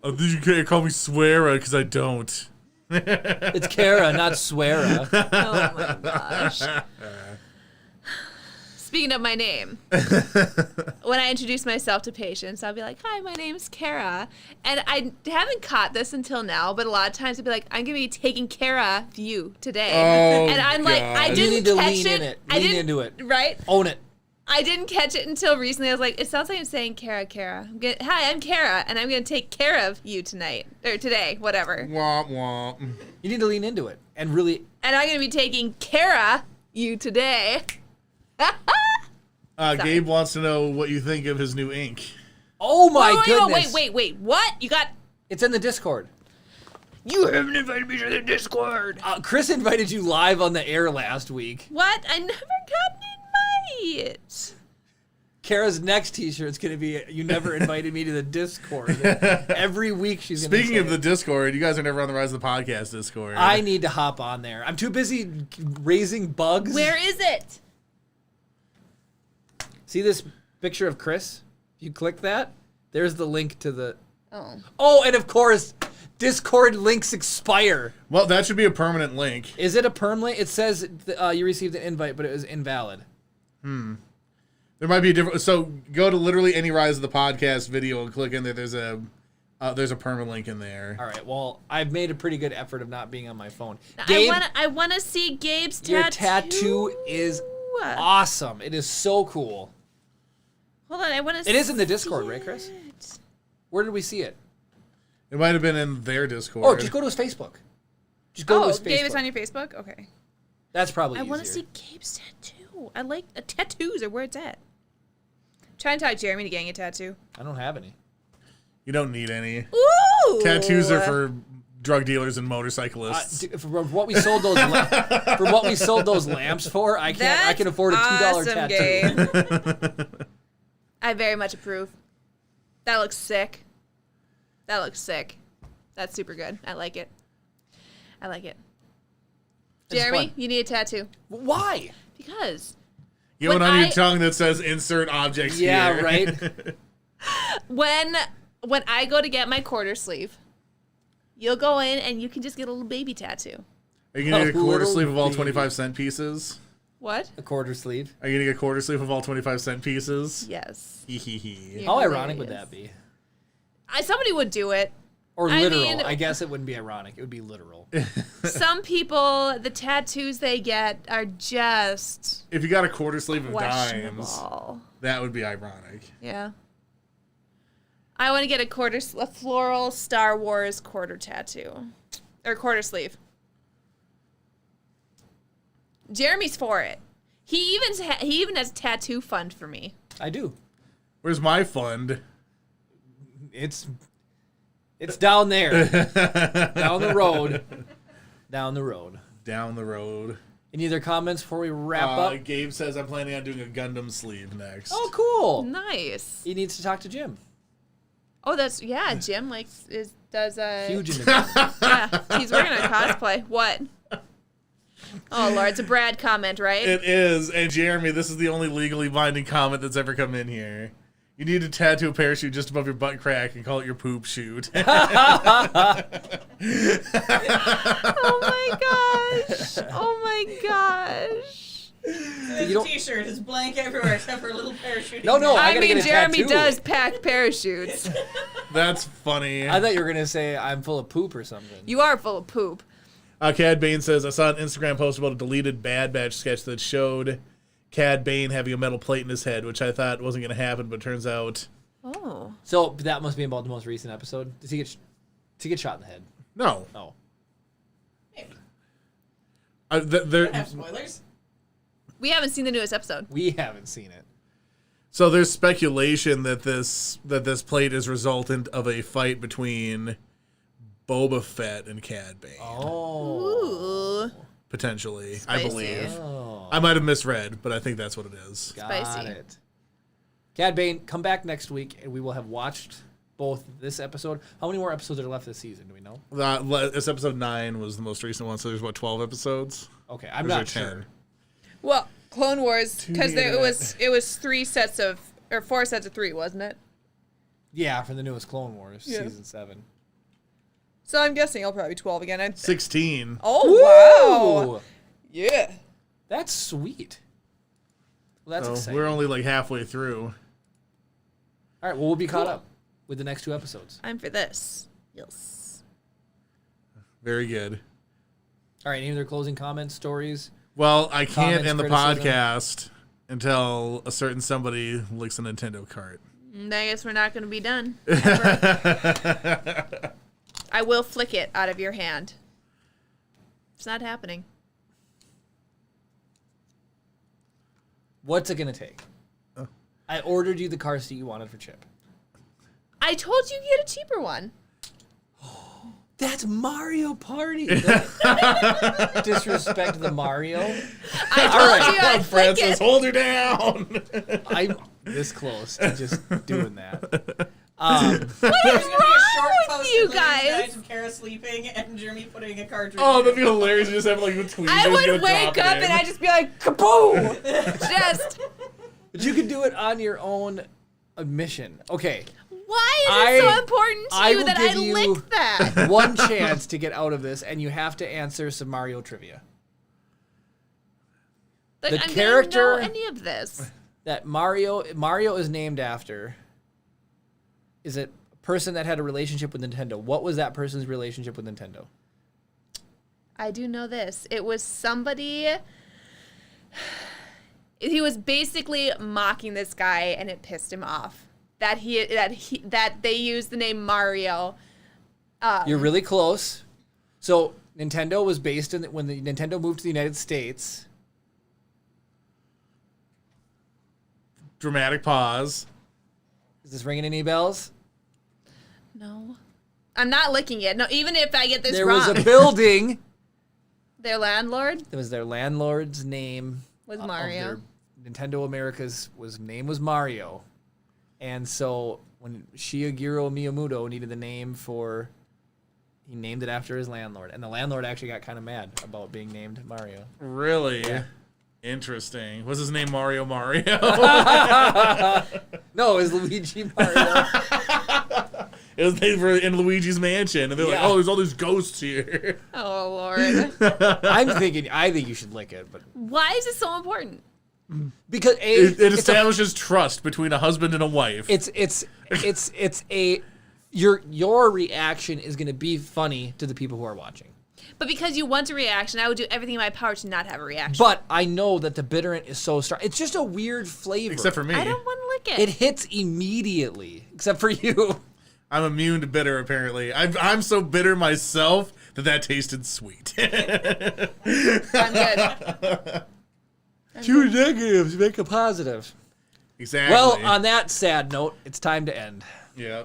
Oh, you can't call me Sweara because I don't. It's Kara, not Sweara. Oh my gosh. Speaking of my name, when I introduce myself to patients, I'll be like, "Hi, my name's Kara," and I haven't caught this until now. But a lot of times I'll be like, "I'm gonna be taking care of you today," Oh, and I'm like, "I God. You didn't need to catch lean it. in it. I Lean didn't into it. right. Own it. I didn't catch it until recently. I was like, it sounds like I'm saying Kara. Hi, I'm Kara, and I'm gonna take care of you tonight or today, whatever. Womp womp. You need to lean into it and really. And I'm gonna be taking care of you today." Gabe wants to know what you think of his new ink. Oh my goodness! Wait! What? You got? It's in the Discord. You haven't invited me to the Discord. Chris invited you live on the air last week. What? I never got an invite. Kara's next T-shirt's gonna be "You never invited me to the Discord." Every week she's gonna Speaking say of the it. Discord, you guys are never on the Rise of the Podcast Discord. I need to hop on there. I'm too busy raising bugs. Where is it? See this picture of Chris? If you click that, there's the link to the. Oh. Oh, and of course, Discord links expire. Well, that should be a permanent link. Is it a perm link? It says you received an invite, but it was invalid. There might be a different. So go to literally any Rise of the Podcast video and click in there. There's a permanent link in there. All right. Well, I've made a pretty good effort of not being on my phone. I Gabe, want to see Gabe's your tattoo. tattoo is awesome. It is so cool. Hold on, I want to. It is in the Discord, right, Chris? Where did we see it? It might have been in their Discord. Oh, just go to his Facebook. Just go to his Facebook. Gabe is on your Facebook? Okay. That's probably I easier. want to see Gabe's tattoo. I like tattoos are where it's at. Try and talk Jeremy to getting a tattoo. I don't have any. You don't need any. Ooh! Tattoos are for drug dealers and motorcyclists. From what we sold those, lamps for, I can afford a $2 awesome, tattoo. Gabe. I very much approve. That looks sick. That's super good. I like it. It's Jeremy, fun. you need a tattoo. Why? Because You have when one on I- your tongue that says insert objects Yeah, here. right. when I go to get my quarter sleeve, you'll go in and you can just get a little baby tattoo. Are you going to get a quarter little sleeve of all baby. 25-cent pieces? What? A quarter sleeve. Are you going to get a quarter sleeve of all 25-cent pieces? Yes. Hee hee hee. How Hilarious. ironic would that be? Somebody would do it. Or I literal. mean- I guess it wouldn't be ironic. It would be literal. Some people, the tattoos they get are just If you got a quarter sleeve of dimes, questionable. that would be ironic. Yeah. I want to get a floral Star Wars quarter tattoo. Or quarter sleeve. Jeremy's for it. He even has a tattoo fund for me. I do. Where's my fund? It's down there. Down the road. Down the road. Any other comments before we wrap up? Gabe says I'm planning on doing a Gundam sleeve next. Oh, cool. Nice. He needs to talk to Jim. Oh, Jim does Huge into that. yeah, he's working on cosplay. What? Oh Lord, it's a Brad comment, right? It is. And Jeremy, this is the only legally binding comment that's ever come in here. You need to tattoo a parachute just above your butt crack and call it your poop chute. Oh my gosh. Oh my gosh. His don't- t-shirt is blank everywhere except for a little parachute. No, no, I I gotta mean, get a Jeremy tattoo. does pack parachutes. That's funny. I thought you were going to say I'm full of poop or something. You are full of poop. Cad Bane says, I saw an Instagram post about a deleted Bad Batch sketch that showed Cad Bane having a metal plate in his head, which I thought wasn't going to happen, but turns out... Oh. So that must be about the most recent episode. Does he get shot in the head? No. Oh. Maybe. There, Have spoilers. We haven't seen the newest episode. We haven't seen it. so there's speculation that this plate is resultant of a fight between Boba Fett and Cad Bane. Oh. Ooh. Potentially, Spicy. I believe. Oh. I might have misread, but I think that's what it is. Got Spicy. it. Cad Bane, come back next week, and we will have watched both this episode. How many more episodes are left this season? Do we know? This episode 9 was the most recent one, so there's, 12 episodes? Okay, I'm Or is not there sure. Well, Clone Wars, because Tune in. it was 4 sets of 3, wasn't it? Yeah, for the newest Clone Wars, Yeah. season 7. So I'm guessing it'll probably be 12 again. 16. Oh, wow. Ooh, Yeah. that's sweet. Well, that's So exciting. we're only like halfway through. All right, well, we'll be caught up with the next 2 episodes. I'm for this. Yes. Very good. All right, any other closing comments, stories? Well, I can't Comments, end the criticism? podcast until a certain somebody licks a Nintendo cart. I guess we're not going to be done. Ever. I will flick it out of your hand. It's not happening. What's it going to take? I ordered you the car seat you wanted for Chip. I told you get a cheaper one. That's Mario Party. Disrespect the Mario. I told you I'd flick Francis, it. hold her down. I'm this close to just doing that. There's gonna be a short with post you of guys? of Kara sleeping and Jeremy putting a cartridge. Oh, that'd be hilarious. You just have like a tweet. I would wake up and I'd just be like, kaboom! Just, But you can do it on your own admission. Okay. why is it I- so important to I you will that I give you- licked that? One chance to get out of this, and you have to answer some Mario trivia. Like, The I'm character- gonna know any of this. That Mario is named after is it a person that had a relationship with Nintendo. What was that person's relationship with Nintendo? I do know this. It was somebody. He was basically mocking this guy, and it pissed him off that they used the name Mario. You're really close. So Nintendo was based in when the Nintendo moved to the United States. Dramatic pause. Is this ringing any bells? No. I'm not licking it. No, even if I get this There wrong. was a building. Their landlord It was their landlord's name. was of Mario. their Nintendo America's name was Mario. And so when Shigeru Miyamoto needed the name he named it after his landlord. And the landlord actually got kind of mad about being named Mario. Really? Yeah. Interesting. Was his name Mario? No, it was Luigi Mario. It was they were in Luigi's mansion, and they're like, Yeah. "Oh, there's all these ghosts here." Oh, Lord. I think you should lick it, but Why is this so important? because It it's establishes trust between a husband and a wife. your reaction is going to be funny to the people who are watching. But because you want a reaction, I would do everything in my power to not have a reaction. But I know that the bitterant is so strong. It's just a weird flavor. Except for me, I don't want to lick It it. hits immediately, except for you. I'm immune to bitter. Apparently, I'm so bitter myself that tasted sweet. I'm good. Two negatives make a positive. Exactly. Well, on that sad note, it's time to end. yeah.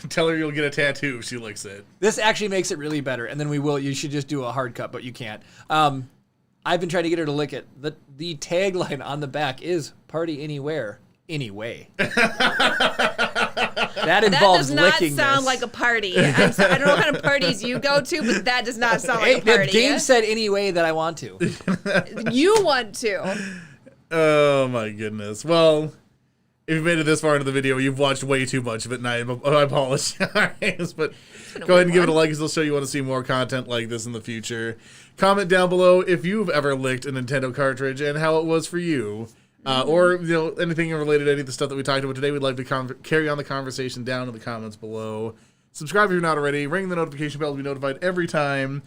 Tell her you'll get a tattoo if she licks it. This actually makes it really better, and then you should just do a hard cut, but you can't. I've been trying to get her to lick it. The tagline on the back is "Party anywhere, anyway." That That involves does not licking sound this. like a party. I don't know what kind of parties you go to, but that does not sound like a The party. game said anyway that I want to. You want to. Oh my goodness. Well, if you made it this far into the video, you've watched way too much of it, and I apologize. But go ahead and give it a like, because it'll show you want to see more content like this in the future. Comment down below if you've ever licked a Nintendo cartridge and how it was for you. Or anything related to any of the stuff that we talked about today. We'd like to carry on the conversation down in the comments below. Subscribe if you're not already. Ring the notification bell to be notified every time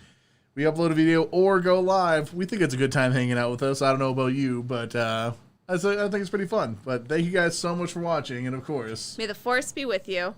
we upload a video or go live. We think it's a good time hanging out with us. I don't know about you, but I think it's pretty fun. But thank you guys so much for watching, and of course, May the force be with you.